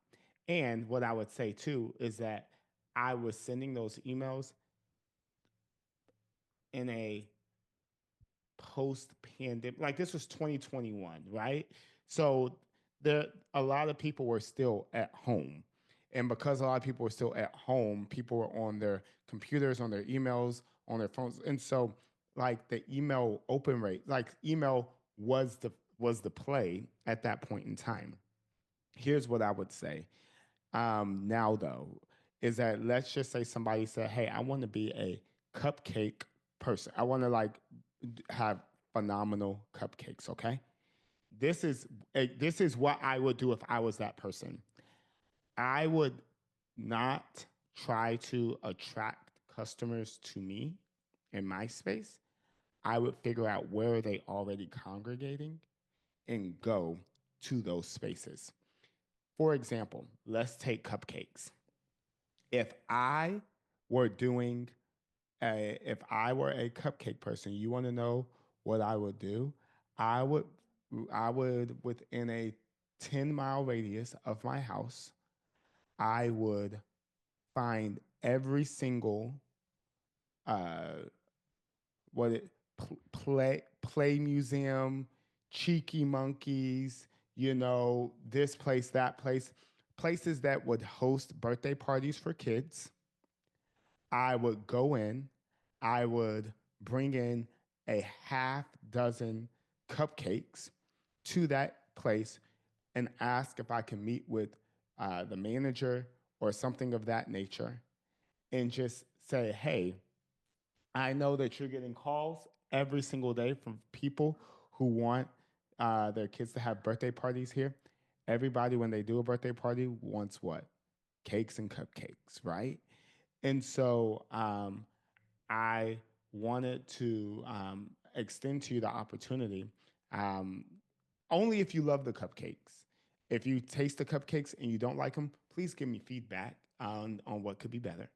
Speaker 2: And what I would say too is that I was sending those emails in a post pandemic, like this was 2021, right? So there a lot of people were still at home. And because a lot of people were still at home, people were on their computers, on their emails, on their phones. And so like the email open rate, like email was the play at that point in time. Here's what I would say. Now though, is that let's just say somebody said, "Hey, I want to be a cupcake person. I want to like have phenomenal cupcakes." Okay, this is what I would do if I was that person. I would not try to attract customers to me in my space. I would figure out where are they already congregating and go to those spaces. For example, let's take cupcakes. If I were doing if I were a cupcake person, you want to know what I would do? I would I would within a 10-mile radius of my house, I would find every single uh what it play museum, cheeky monkeys, this place, that place, places that would host birthday parties for kids. I would go in, I would bring in a half dozen cupcakes to that place and ask if I can meet with the manager or something of that nature and just say, hey, I know that you're getting calls every single day from people who want their kids to have birthday parties here. Everybody, when they do a birthday party, wants what? Cakes and cupcakes, right? And so I wanted to extend to you the opportunity. Um, Only if you love the cupcakes. If you taste the cupcakes and you don't like them, please give me feedback on what could be better.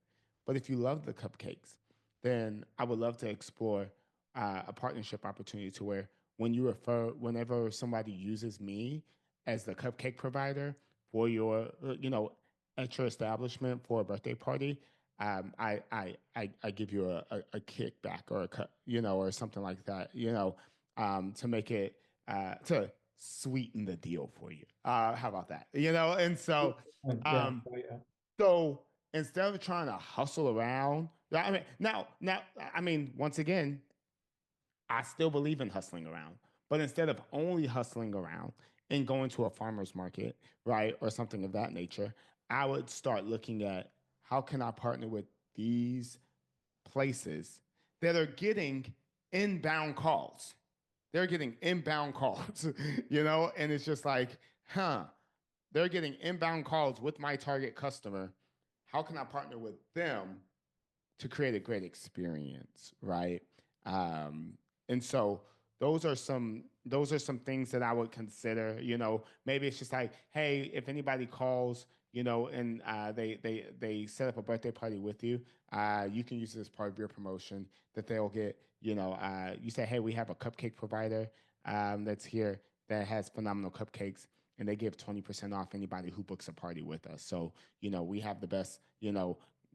Speaker 2: But if you love the cupcakes, then I would love to explore a partnership opportunity to where whenever somebody uses me as the cupcake provider for at your establishment for a birthday party, I give you a kickback or a cut, or something like that, to make it to sweeten the deal for you. How about that? And so
Speaker 1: Yeah,
Speaker 2: um,
Speaker 1: oh, yeah.
Speaker 2: so instead of trying to hustle around, I mean, now, I mean, once again, I still believe in hustling around, but instead of only hustling around and going to a farmer's market, right, or something of that nature, I would start looking at how can I partner with these places that are getting inbound calls. They're getting inbound calls, and it's just like, they're getting inbound calls with my target customer. How can I partner with them to create a great experience, right? And so those are some things that I would consider. Maybe it's just like, hey, if anybody calls, and they set up a birthday party with you, you can use it as part of your promotion that they'll get. You say, hey, we have a cupcake provider that's here that has phenomenal cupcakes. And they give 20% off anybody who books a party with us. So, we have the best,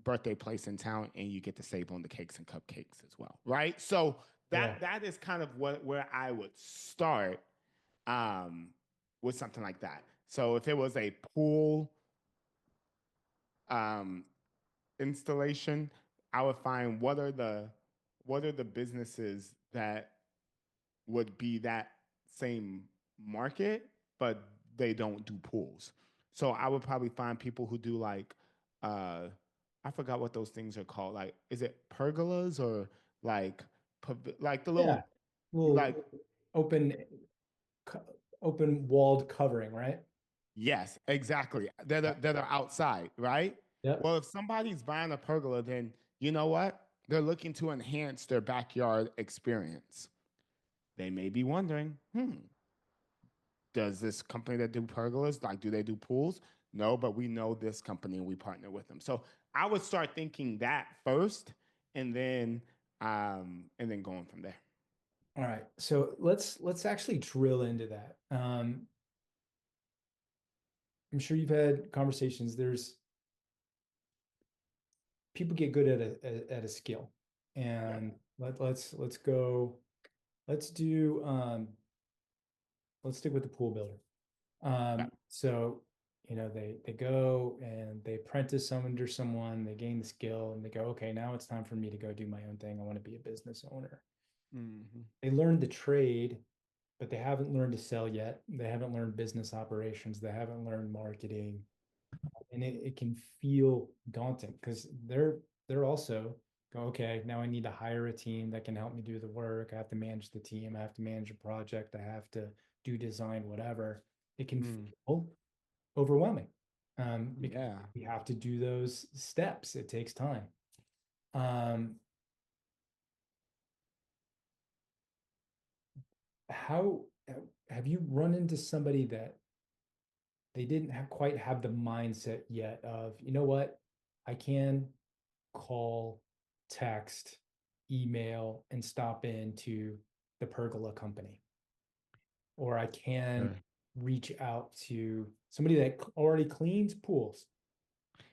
Speaker 2: birthday place in town, and you get to save on the cakes and cupcakes as well, right? So
Speaker 1: Yeah.
Speaker 2: that is kind of what where I would start um, with something like that. So if it was a pool um, installation, I would find what are the businesses that would be that same market, but they don't do pools. So I would probably find people who do like uh I forgot what those things are called. Like is it pergolas or like like the
Speaker 1: Yeah.
Speaker 2: little like
Speaker 1: Little open, open walled covering, right?
Speaker 2: yes, exactly.
Speaker 1: Yeah.
Speaker 2: That are outside, right?
Speaker 1: Yep.
Speaker 2: Well, if somebody's buying a pergola, then you know what? They're looking to enhance their backyard experience. They may be wondering, does this company that do pergolas, like, do they do pools? No, but we know this company and we partner with them. So I would start thinking that first, and then going from there.
Speaker 1: All right. So let's actually drill into that. I'm sure you've had conversations. There's people get good at a skill,
Speaker 2: Yep.
Speaker 1: and let's go. Let's do let's stick with the pool builder.
Speaker 2: Yep.
Speaker 1: So they go and they apprentice under someone, they gain the skill, and they go, okay, now it's time for me to go do my own thing. I want to be a business owner.
Speaker 2: Mm-hmm.
Speaker 1: They learn the trade, but they haven't learned to sell yet. They haven't learned business operations. They haven't learned marketing. And it can feel daunting because they're also go, okay, now I need to hire a team that can help me do the work. I have to manage the team. I have to manage a project. I have to do design, whatever. It can
Speaker 2: Mm.
Speaker 1: feel overwhelming because
Speaker 2: Yeah.
Speaker 1: you have to do those steps. It takes time. Um, how have you run into somebody that they didn't have quite have the mindset yet of, you know what, I can call, text, email, and stop into the pergola company, or I can
Speaker 2: Sure.
Speaker 1: reach out to somebody that already cleans pools,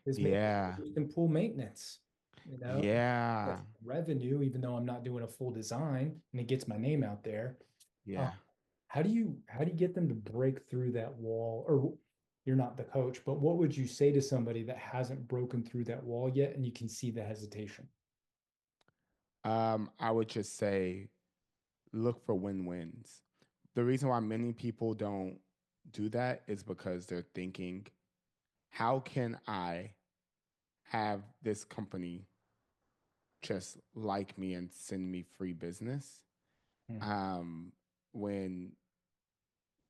Speaker 1: is maybe
Speaker 2: Yeah.
Speaker 1: in pool maintenance, you know,
Speaker 2: Yeah.
Speaker 1: that's revenue, even though I'm not doing a full design and it gets my name out there. Uh,
Speaker 2: Yeah.
Speaker 1: how do you get them to break through that wall? Or you're not the coach, but what would you say to somebody that hasn't broken through that wall yet and you can see the hesitation?
Speaker 2: I would just say look for win-wins. The reason why many people don't do that is because they're thinking, how can I have this company just like me and send me free business
Speaker 1: Hmm.
Speaker 2: um, when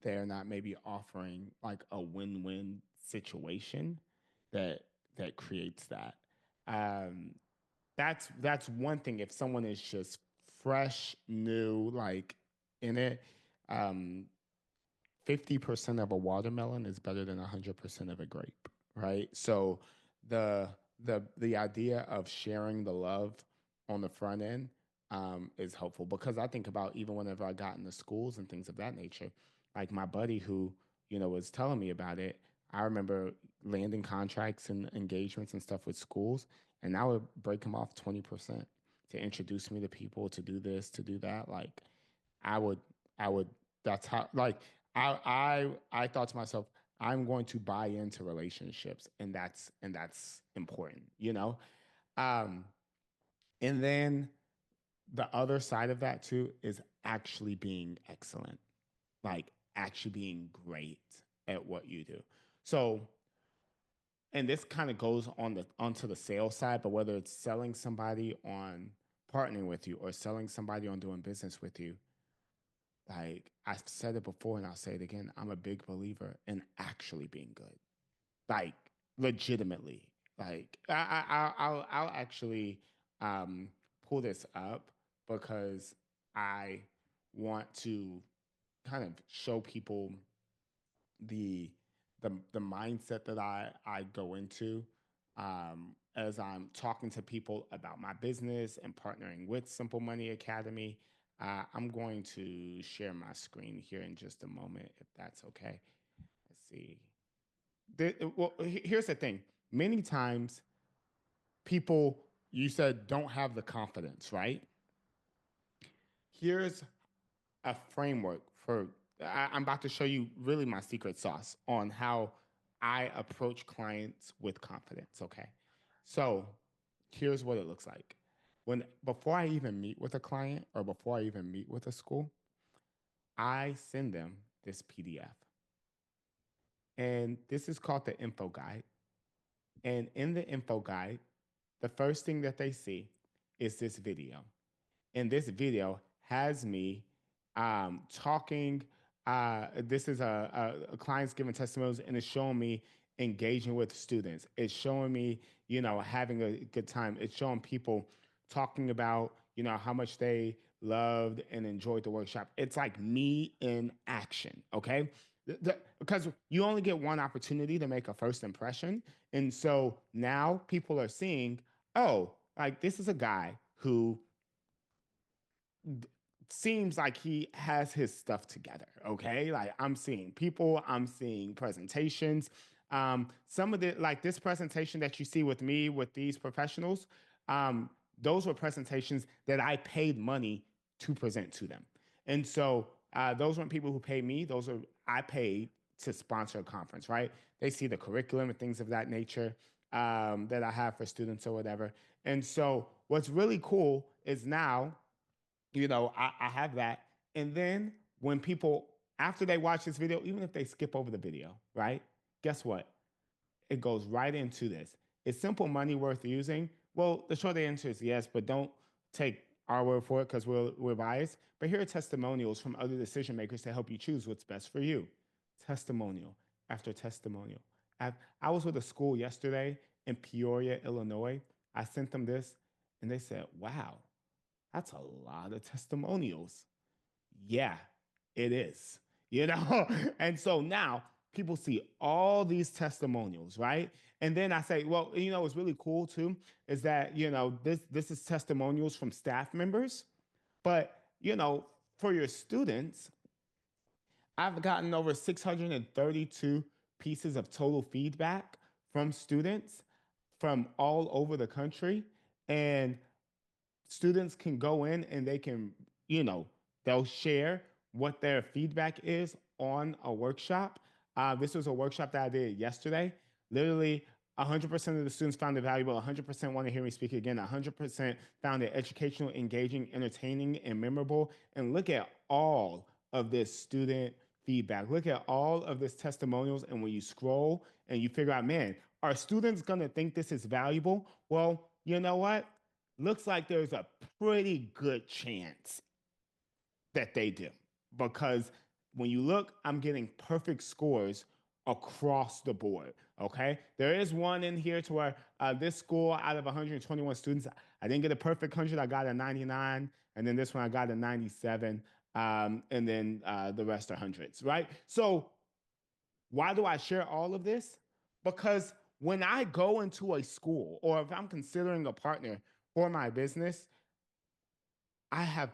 Speaker 2: they're not maybe offering like a win-win situation that that creates that. Um, that's one thing. If someone is just fresh, new, like in it, um, 50% of a watermelon is better than 100% of a grape, right? So the the idea of sharing the love on the front end is helpful because I think about even whenever I got into schools and things of that nature, like my buddy who was telling me about it. I remember landing contracts and engagements and stuff with schools, and I would break them off 20% to introduce me to people to do this, to do that. Like I would, I would. That's how. Like I thought to myself, I'm going to buy into relationships, and that's important, Um, and then the other side of that too is actually being excellent, like actually being great at what you do. So, and this kind of goes on the onto the sales side, but whether it's selling somebody on partnering with you or selling somebody on doing business with you, like I've said it before and I'll say it again, I'm a big believer in actually being good, like legitimately. Like I'll actually um, pull this up because I want to kind of show people the the mindset that I go into as I'm talking to people about my business and partnering with Simple Money Academy. I'm going to share my screen here in just a moment, if that's okay. Let's see. Well, here's the thing. Many times, people you said don't have the confidence, right? Here's a framework for, I'm about to show you really my secret sauce on how I approach clients with confidence. Okay. So here's what it looks like. Before I even meet with a client or before I even meet with a school, I send them this PDF. And this is called the info guide. And in the info guide, the first thing that they see is this video. And this video has me talking. This is a client's giving testimonials, and it's showing me engaging with students. It's showing me, having a good time. It's showing people talking about, how much they loved and enjoyed the workshop. It's like me in action. Okay. Because you only get one opportunity to make a first impression. And so now people are seeing, oh, like this is a guy who seems like he has his stuff together. Okay. Like I'm seeing people, I'm seeing presentations. Some of the, like this presentation that you see with me with these professionals, those were presentations that I paid money to present to them. And so those weren't people who paid me, those are, I paid to sponsor a conference, right? They see the curriculum and things of that nature that I have for students or whatever. And so what's really cool is now, I have that. And then when people, after they watch this video, even if they skip over the video, right? Guess what? It goes right into this. Is simple money worth using? Well, the short answer is yes, but don't take our word for it because we're biased. But here are testimonials from other decision makers to help you choose what's best for you. Testimonial after testimonial. I was with a school yesterday in Peoria, Illinois. I sent them this and they said, wow, that's a lot of testimonials. Yeah, it is. And so now people see all these testimonials, right? And then I say, well, what's really cool too is that, this is testimonials from staff members, but for your students, I've gotten over 632 pieces of total feedback from students from all over the country. And students can go in and they can, you know, they'll share what their feedback is on a workshop. This was a workshop that I did yesterday. Literally, 100% of the students found it valuable. 100% want to hear me speak again. 100% found it educational, engaging, entertaining, and memorable. And look at all of this student feedback. Look at all of this testimonials. And when you scroll and you figure out, man, are students going to think this is valuable? Well, you know what? Looks like there's a pretty good chance that they do because when you look, I'm getting perfect scores across the board. Okay, there is one in here to where this school out of 121 students, I didn't get a perfect 100, I got a 99, and then this one I got a 97, and then the rest are hundreds. Right. So why do I share all of this? Because when I go into a school or if I'm considering a partner for my business, I have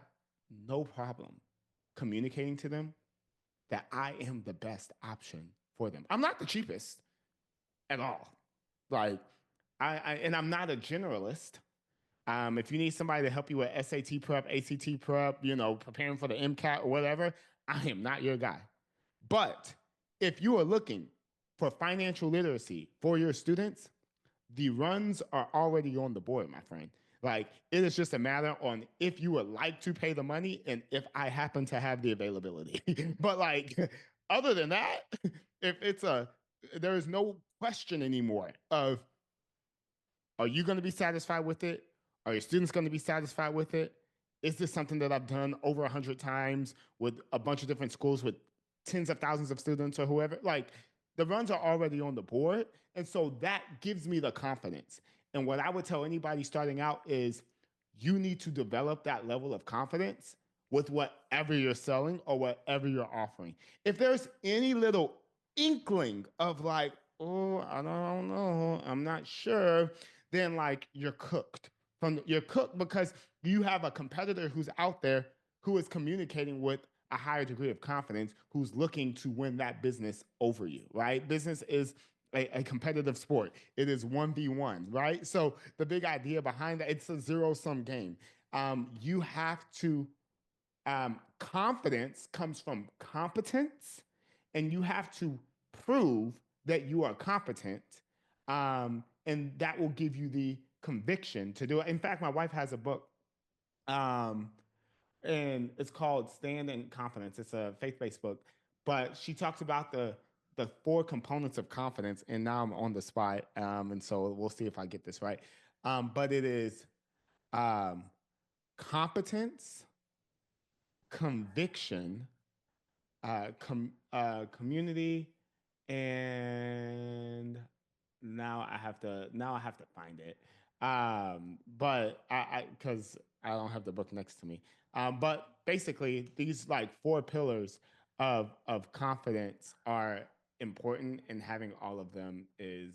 Speaker 2: no problem communicating to them that I am the best option for them. I'm not the cheapest at all. Like, and I'm not a generalist. If you need somebody to help you with SAT prep, ACT prep, preparing for the MCAT or whatever, I am not your guy. But if you are looking for financial literacy for your students, the runs are already on the board, my friend. Like it is just a matter on if you would like to pay the money and if I happen to have the availability. But like other than that, if it's there is no question anymore of are you going to be satisfied with it? Are your students going to be satisfied with it? Is this something that I've done over 100 times with a bunch of different schools with tens of thousands of students or whoever? Like the runs are already on the board. And so that gives me the confidence. And what I would tell anybody starting out is you need to develop that level of confidence with whatever you're selling or whatever you're offering. If there's any little inkling of like, oh, I don't know, I'm not sure, then like you're cooked. You're cooked because you have a competitor who's out there who is communicating with a higher degree of confidence, who's looking to win that business over you, right? Business is a competitive sport. It is 1v1, right? So the big idea behind that, it's a zero-sum game. You have to Confidence comes from competence, and you have to prove that you are competent, and that will give you the conviction to do it. In fact, my wife has a book, um, and it's called Stand in Confidence. It's a faith-based book, but she talks about the four components of confidence. And now I'm on the spot, and so we'll see if I get this right. But it is um, competence, conviction, community, and now I have to find it. But I because I don't have the book next to me. But basically, these like four pillars of confidence are important, and having all of them is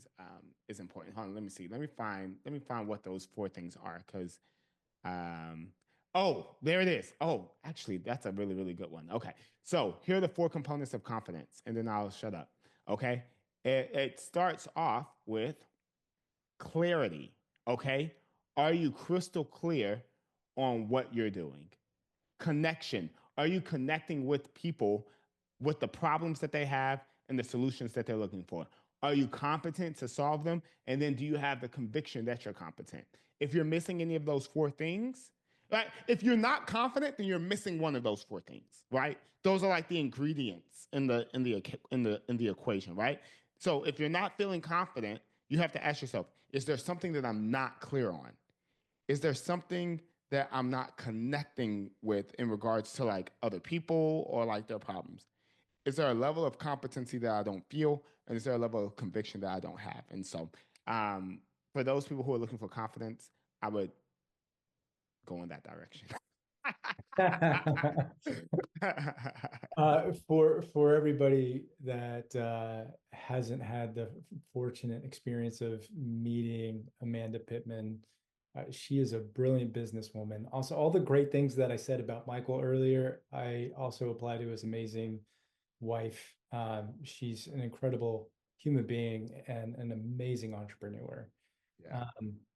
Speaker 2: important. Hold on, let me see. Let me find what those four things are, because um, oh, there it is. Oh, actually, that's a really, really good one. Okay. So here are the four components of confidence, and then I'll shut up. Okay. It starts off with clarity. Okay. Are you crystal clear on what you're doing? Connection. Are you connecting with people with the problems that they have and the solutions that they're looking for? Are you competent to solve them? And then do you have the conviction that you're competent? If you're missing any of those four things, right? If you're not confident, then you're missing one of those four things, right? Those are like the ingredients in the equation, right? So if you're not feeling confident, you have to ask yourself, is there something that I'm not clear on? Is there something that I'm not connecting with in regards to like other people or like their problems? Is there a level of competency that I don't feel? And is there a level of conviction that I don't have? And so, um, for those people who are looking for confidence, I would go in that direction.
Speaker 1: For everybody that hasn't had the fortunate experience of meeting Amanda Pittman, she is a brilliant businesswoman. Also, all the great things that I said about Michael earlier, I also apply to his amazing wife. She's an incredible human being and an amazing entrepreneur.
Speaker 2: Yeah,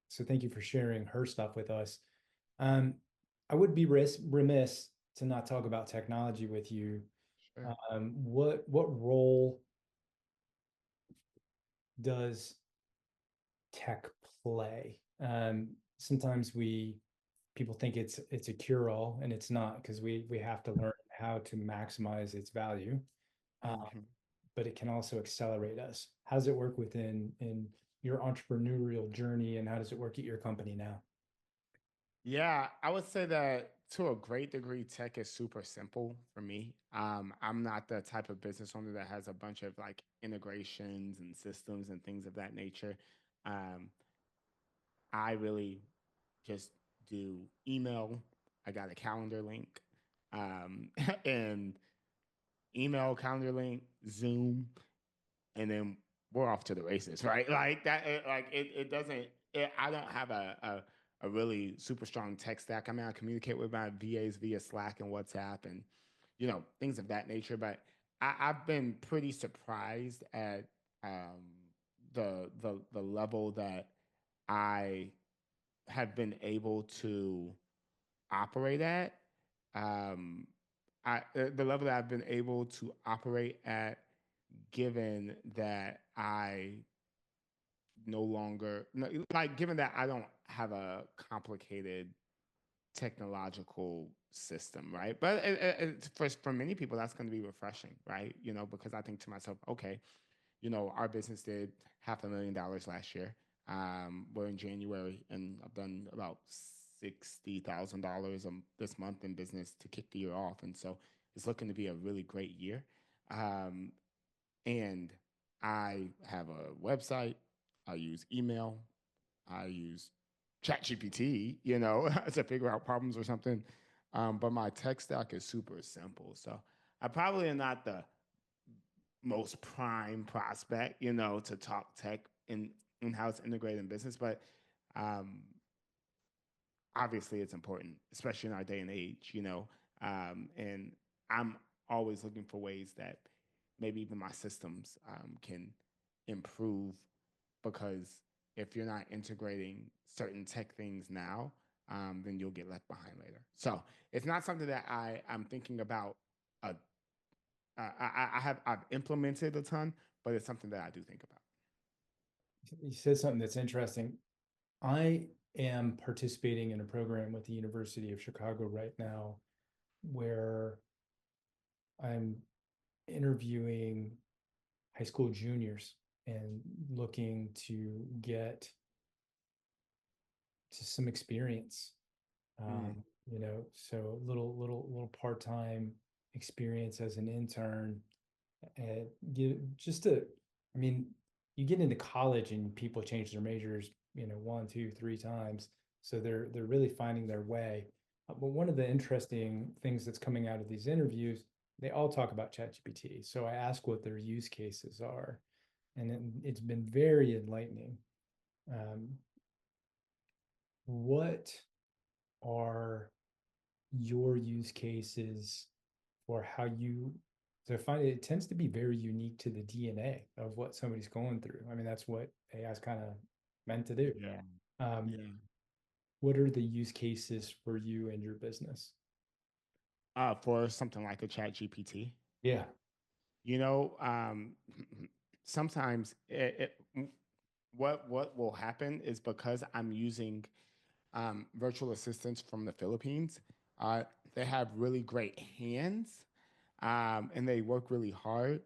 Speaker 1: So thank you for sharing her stuff with us. Um, I would be remiss to not talk about technology with you.
Speaker 2: sure.
Speaker 1: What role does tech play? Sometimes people think it's a cure-all, and it's not, because we have to learn how to maximize its value. Uh,
Speaker 2: Mhm.
Speaker 1: but it can also accelerate us. How does it work in your entrepreneurial journey, and how does it work at your company now?
Speaker 2: Yeah, I would say that to a great degree, tech is super simple for me. I'm not the type of business owner that has a bunch of like integrations and systems and things of that nature. Um, I really just do email. I got a calendar link, um, and email, calendar link, Zoom, and then we're off to the races, right? Like that, it doesn't. I don't have a really super strong tech stack. I mean, I communicate with my VAs via Slack and WhatsApp, and things of that nature. But I've been pretty surprised at the level that I have been able to operate at. Um, the level that I've been able to operate at, given that I no longer like given that I don't have a complicated technological system, right? But for many people, that's going to be refreshing, right? Because I think to myself, okay, our business did $500,000 last year. We're in January, and I've done about $60,000 this month in business to kick the year off, and so it's looking to be a really great year. Um, and I have a website. I use email. I use ChatGPT, to figure out problems or something. But my tech stack is super simple. So I probably am not the most prime prospect, to talk tech in how it's integrated in business. But um, obviously it's important, especially in our day and age, and I'm always looking for ways that maybe even my systems can improve, because if you're not integrating certain tech things now, then you'll get left behind later. So it's not something that I'm thinking about. Uh, I've implemented a ton, but it's something that I do think about.
Speaker 1: You said something that's interesting. I am participating in a program with the University of Chicago right now where I'm interviewing high school juniors and looking to get to some experience.
Speaker 2: Mm,
Speaker 1: So little part-time experience as an intern and give just a, I mean, you get into college and people change their majors, one, two, three times. So they're really finding their way. But one of the interesting things that's coming out of these interviews, they all talk about ChatGPT. So I ask what their use cases are, and it's been very enlightening. Um, what are your use cases for how you, so I find it tends to be very unique to the DNA of what somebody's going through. I mean, that's what AI is kind of meant to do.
Speaker 2: yeah,
Speaker 1: Um,
Speaker 2: yeah.
Speaker 1: what are the use cases for you and your business?
Speaker 2: For something like a Chat GPT,
Speaker 1: Yeah,
Speaker 2: you know, sometimes what will happen is because I'm using virtual assistants from the Philippines. Uh, they have really great hands, and they work really hard,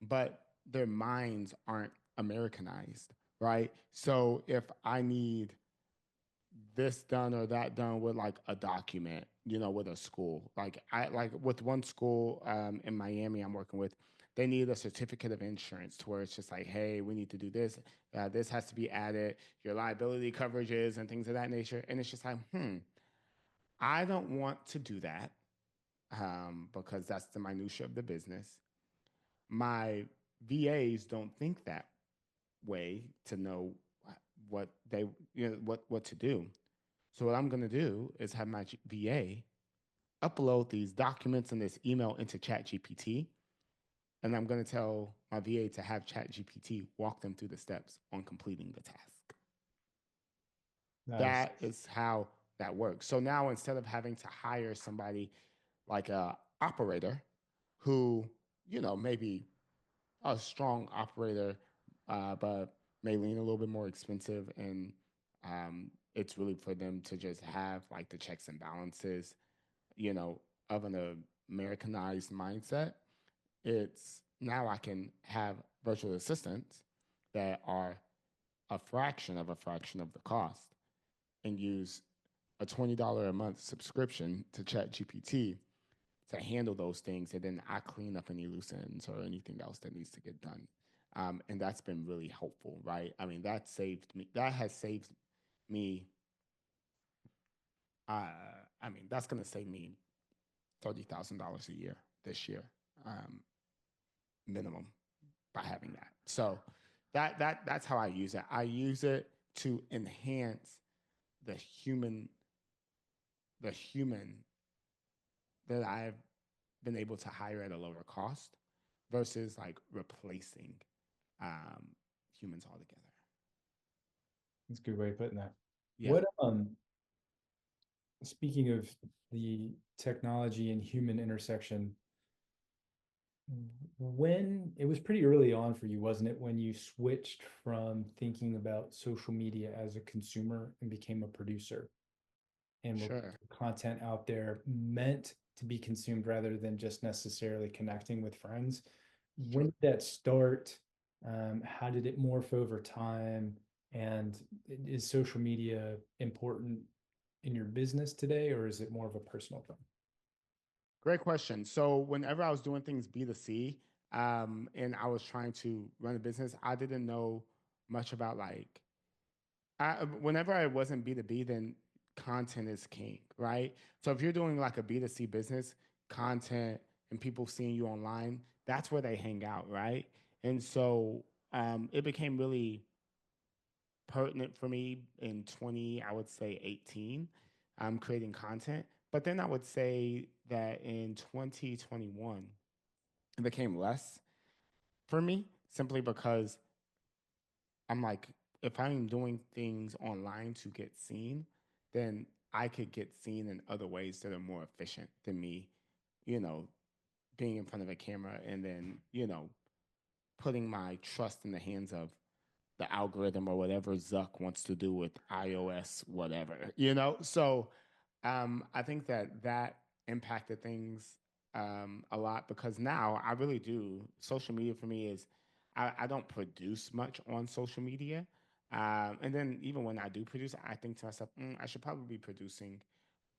Speaker 2: but their minds aren't Americanized, right? So if I need this done or that done with like a document, with a school, like I like with one school in Miami I'm working with, they need a certificate of insurance to where it's just like, hey, we need to do this. This has to be added, your liability coverages and things of that nature. And it's just like, I don't want to do that because that's the minutia of the business. My VAs don't think that way to know what they, what to do. So what I'm going to do is have my VA upload these documents and this email into ChatGPT, and I'm going to tell my VA to have ChatGPT walk them through the steps on completing the task.
Speaker 1: nice.
Speaker 2: That is how that works. So now instead of having to hire somebody like a operator who, maybe a strong operator, but may lean a little bit more expensive, and it's really for them to just have like the checks and balances, you know, of an Americanized mindset. It's now I can have virtual assistants that are a fraction of the cost, and use a $20 a month subscription to ChatGPT to handle those things, and then I clean up any loose ends or anything else that needs to get done. And that's been really helpful, right? I mean, that saved me. That has saved me. I mean, that's going to save me $30,000 a year this year, um, minimum, by having that. So that's how I use it. I use it to enhance the human the human that I've been able to hire at a lower cost versus like replacing um, humans altogether.
Speaker 1: That's a good way of putting that.
Speaker 2: Yeah,
Speaker 1: What, speaking of the technology and human intersection, when it was pretty early on for you, wasn't it, when you switched from thinking about social media as a consumer and became a producer? And we're
Speaker 2: sure.
Speaker 1: content out there meant to be consumed rather than just necessarily connecting with friends. When
Speaker 2: Sure.
Speaker 1: did that start? How did it morph over time? And is social media important in your business today, or is it more of a personal thing?
Speaker 2: Great question. So whenever I was doing things B2C, and I was trying to run a business, I didn't know much about like whenever I wasn't B2B, then content is king, right? So if you're doing like a B2C business, content and people seeing you online, that's where they hang out, right? And so it became really pertinent for me in 20, I would say 18, creating content. But then I would say that in 2021, it became less for me simply because I'm like, if I'm doing things online to get seen, then I could get seen in other ways that are more efficient than me, you know, being in front of a camera and then, putting my trust in the hands of the algorithm or whatever Zuck wants to do with iOS, whatever. So I think that impacted things a lot because now I really do. Social media for me is, I don't produce much on social media. And then even when I do produce, I think to myself, I should probably be producing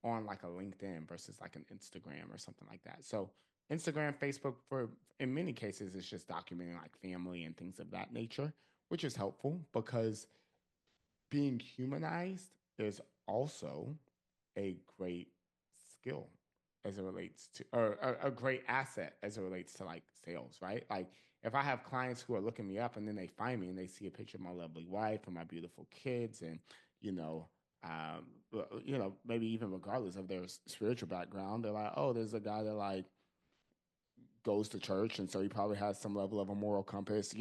Speaker 2: on like a LinkedIn versus like an Instagram or something like that. So Instagram, Facebook, for in many cases, it's just documenting like family and things of that nature, which is helpful because being humanized is also a great skill as it relates to, or a great asset as it relates to like sales, right? Like if I have clients who are looking me up and then they find me and they see a picture of my lovely wife and my beautiful kids and, you know, maybe even regardless of their spiritual background, they're like, oh, there's a guy that like goes to church, and so he probably has some level of a moral compass.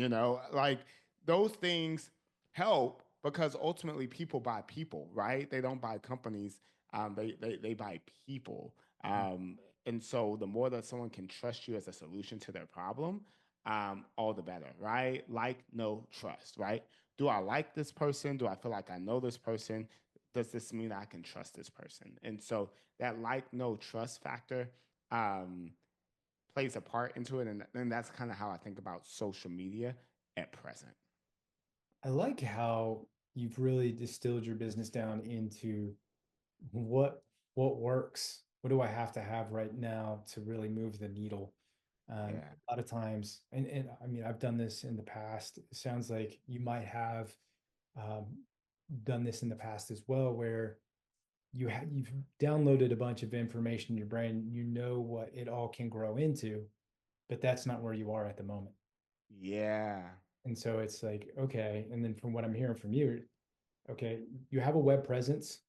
Speaker 2: Like those things help because ultimately people buy people, right? They don't buy companies. They buy people. And so the more that someone can trust you as a solution to their problem, all the better, right? Like, no, trust, right? Do I like this person? Do I feel like I know this person? Does this mean I can trust this person? And so that like, no, trust factor um, plays a part into it, and that's kind of how I think about social media at present.
Speaker 1: I like how you've really distilled your business down into what what works. What do I have to have right now to really move the needle?
Speaker 2: Yeah,
Speaker 1: A lot of times, and I mean, I've done this in the past. It sounds like you might have um, done this in the past as well, where you've downloaded a bunch of information in your brain. You know what it all can grow into, but that's not where you are at the moment.
Speaker 2: yeah,
Speaker 1: And so it's like, okay. And then from what I'm hearing from you, okay, you have a web presence,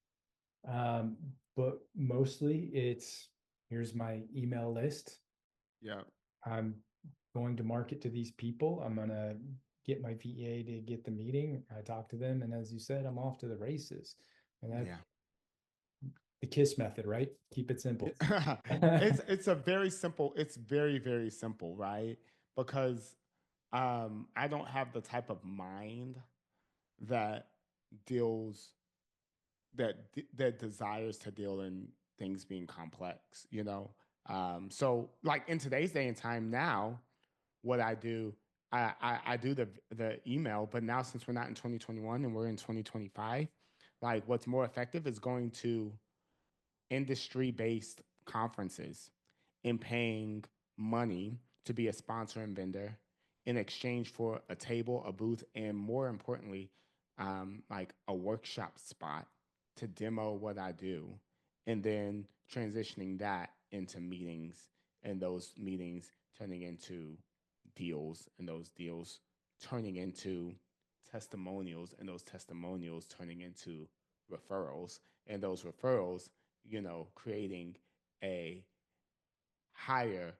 Speaker 1: um, but mostly it's here's my email list.
Speaker 2: yeah,
Speaker 1: I'm going to market to these people. I'm gonna get my VA to get the meeting. I talk to them, and as you said, I'm off to the races. And that's
Speaker 2: yeah.
Speaker 1: the KISS method, right? Keep it simple.
Speaker 2: It's a very simple. It's very very simple, right? Because I don't have the type of mind that deals that desires to deal in things being complex. So like in today's day and time now, what I do, I do the email, but now since we're not in 2021 and we're in 2025, like what's more effective is going to industry based conferences and paying money to be a sponsor and vendor in exchange for a table, a booth, and more importantly, like a workshop spot to demo what I do, and then transitioning that into meetings, and those meetings turning into deals, and those deals turning into testimonials, and those testimonials turning into referrals, and those referrals, creating a higher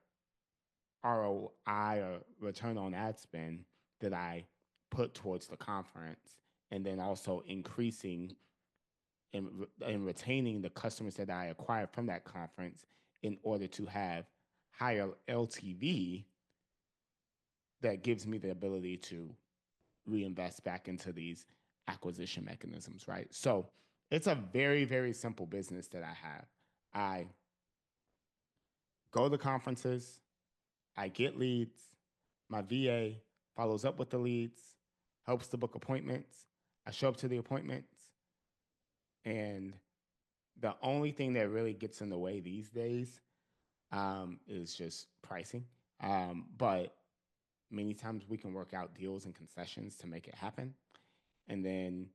Speaker 2: ROI or return on ad spend that I put towards the conference, and then also increasing and retaining the customers that I acquire from that conference in order to have higher LTV that gives me the ability to reinvest back into these acquisition mechanisms, right? So it's a very, very simple business that I have. I go to conferences, I get leads, my VA follows up with the leads, helps to book appointments. I show up to the appointments, and the only thing that really gets in the way these days is just pricing. But many times we can work out deals and concessions to make it happen. And then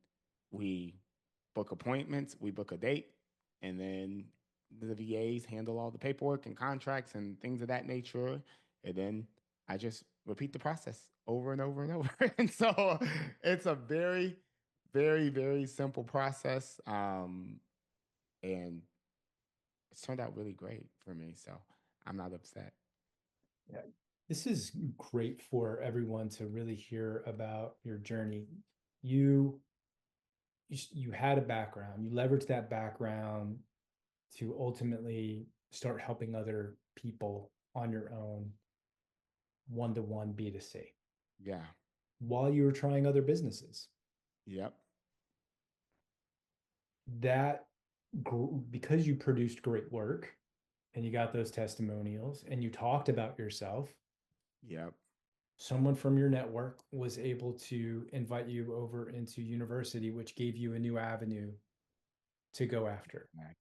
Speaker 2: we book appointments, we book a date, and then the VAs handle all the paperwork and contracts and things of that nature. And then I just repeat the process over and over and over. And so it's a very, very, very simple process. And it's turned out really great for me. So I'm not upset.
Speaker 1: Yeah. This is great for everyone to really hear about your journey. You you had a background, you leveraged that background to ultimately start helping other people on your own, one to one B2C,
Speaker 2: Yeah.
Speaker 1: while you were trying other businesses.
Speaker 2: Yep.
Speaker 1: That because you produced great work and you got those testimonials and you talked about yourself,
Speaker 2: Yep.
Speaker 1: someone from your network was able to invite you over into university, which gave you a new avenue to go after.
Speaker 2: Exactly.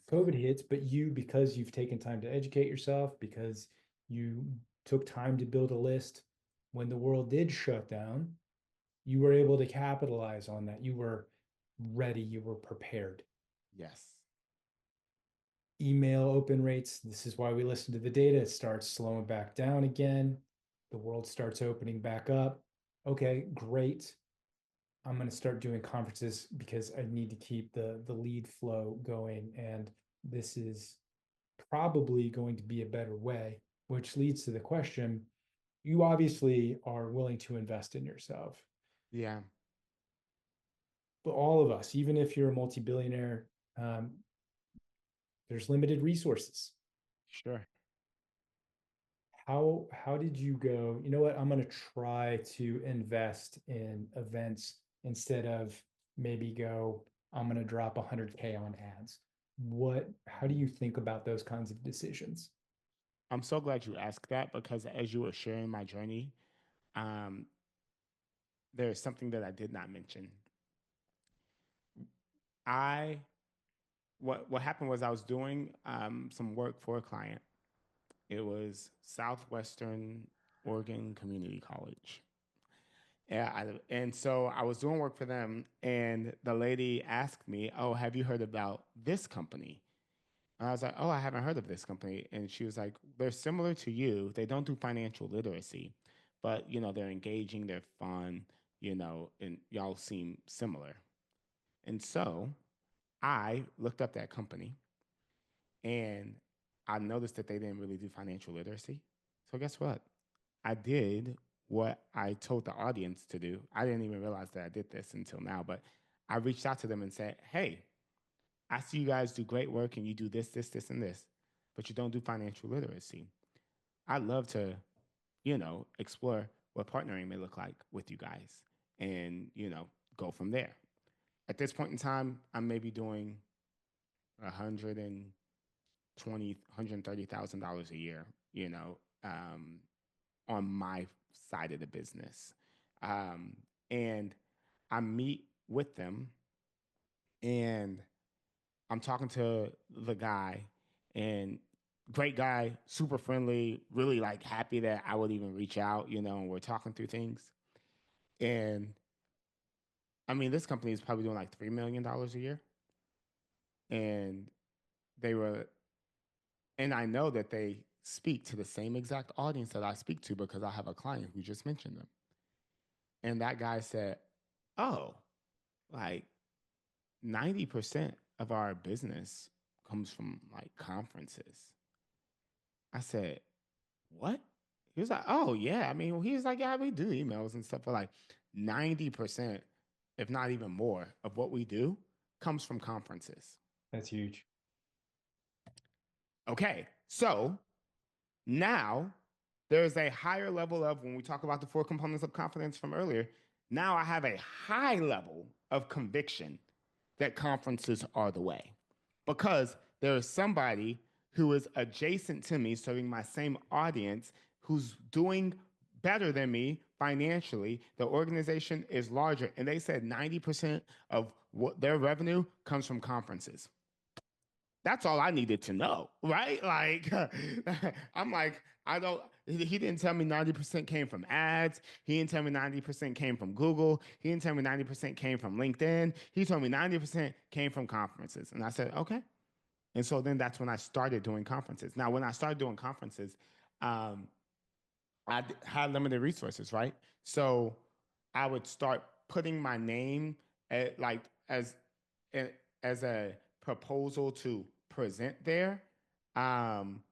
Speaker 1: COVID
Speaker 2: Exactly.
Speaker 1: hits, but you, because you've taken time to educate yourself, because you took time to build a list when the world did shut down, you were able to capitalize on that. You were ready, you were prepared.
Speaker 2: Yes.
Speaker 1: Email open rates, this is why we listen to the data. It starts slowing back down again. The world starts opening back up. Okay, great. I'm going to start doing conferences because I need to keep the lead flow going. And this is probably going to be a better way, which leads to the question, you obviously are willing to invest in yourself.
Speaker 2: Yeah.
Speaker 1: But all of us, even if you're a multi-billionaire, there's limited resources.
Speaker 2: Sure.
Speaker 1: How did you go, you know what, I'm going to try to invest in events instead of maybe go, I'm going to drop 100K on ads? How do you think about those kinds of decisions?
Speaker 2: I'm so glad you asked that because as you were sharing my journey, um, there's something that I did not mention. I what happened was I was doing some work for a client. It was Southwestern Oregon Community College. Yeah, and so I was doing work for them, and the lady asked me, "Oh, have you heard about this company?" And I was like, "Oh, I haven't heard of this company." And she was like, "They're similar to you. They don't do financial literacy, but they're engaging, they're fun, and y'all seem similar." And so I looked up that company, and I noticed that they didn't really do financial literacy. So guess what? I did what I told the audience to do. I didn't even realize that I did this until now, but I reached out to them and said, "Hey, I see you guys do great work and you do this, this, this, and this, but you don't do financial literacy. I'd love to, explore what partnering may look like with you guys and, go from there." At this point in time, I'm maybe doing 120, $130,000 a year, on my side of the business. Um, and I meet with them and I'm talking to the guy and great guy, super friendly, really like happy that I would even reach out, and we're talking through things. And I mean, this company is probably doing like $3 million a year. And they were, and I know that they speak to the same exact audience that I speak to because I have a client who just mentioned them. And that guy said, "Oh, like 90% of our business comes from like conferences." I said, "What?" He was like, "Oh, yeah." I mean, he was like, "Yeah, we do emails and stuff, but like 90%, if not even more, of what we do comes from conferences."
Speaker 1: That's huge.
Speaker 2: Okay. So now there's a higher level of when we talk about the four components of confidence from earlier. Now I have a high level of conviction that conferences are the way because there is somebody who is adjacent to me, serving my same audience, who's doing better than me financially. The organization is larger, and they said 90% of what their revenue comes from conferences. That's all I needed to know, right? Like, I'm like, I don't, he didn't tell me 90% came from ads. He didn't tell me 90% came from Google. He didn't tell me 90% came from LinkedIn. He told me 90% came from conferences. And I said, okay. And so then that's when I started doing conferences. Now, when I started doing conferences, um, had limited resources, right? So I would start putting my name at, like as a proposal to present there, um,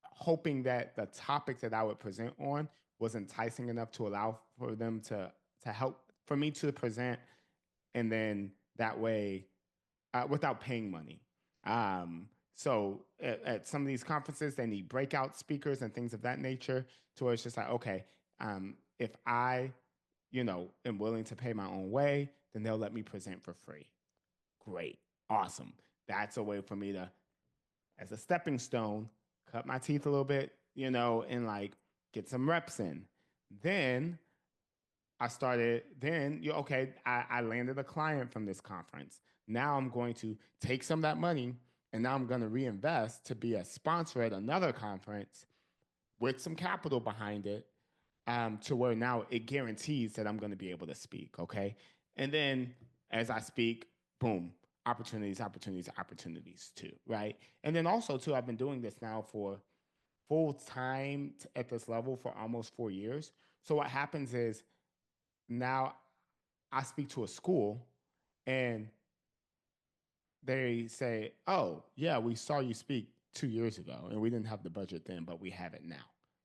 Speaker 2: hoping that the topic that I would present on was enticing enough to allow for them to help for me to present And then that way, without paying money. So at some of these conferences, they need breakout speakers and things of that nature to where it's just like, okay, if I, am willing to pay my own way, then they'll let me present for free. Great. Awesome. That's a way for me to, as a stepping stone, cut my teeth a little bit, and like get some reps in. Then I landed a client from this conference. Now I'm going to take some of that money and now I'm going to reinvest to be a sponsor at another conference with some capital behind it, to where now it guarantees that I'm going to be able to speak. Okay. And then as I speak, boom, opportunities, opportunities, opportunities too. Right. And then also, too, I've been doing this now for full time at this level for almost 4 years. So what happens is now I speak to a school and they say, "Oh, yeah, we saw you speak 2 years ago and we didn't have the budget then, but we have it now."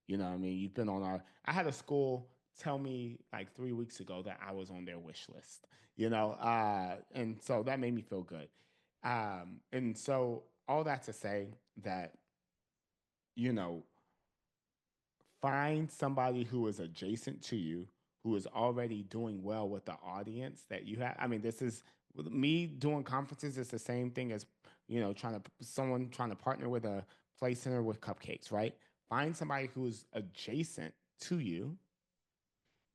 Speaker 2: You know what I mean? You've been on our, I had a school tell me like 3 weeks ago that I was on their wish list, and so that made me feel good. And so all that to say that, you know, find somebody who is adjacent to you, who is already doing well with the audience that you have. I mean, this is with me doing conferences. It's the same thing as someone trying to partner with a play center with cupcakes, right? Find somebody who's adjacent to you,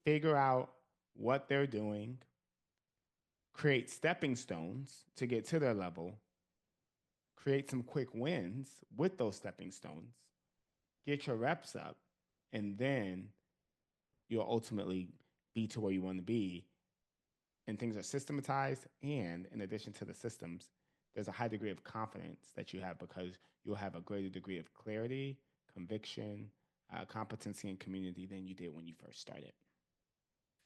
Speaker 2: figure out what they're doing, create stepping stones to get to their level, create some quick wins with those stepping stones, get your reps up, and then you'll ultimately be to where you want to be. And things are systematized. And in addition to the systems, there's a high degree of confidence that you have because you'll have a greater degree of clarity, conviction, competency, and community than you did when you first started.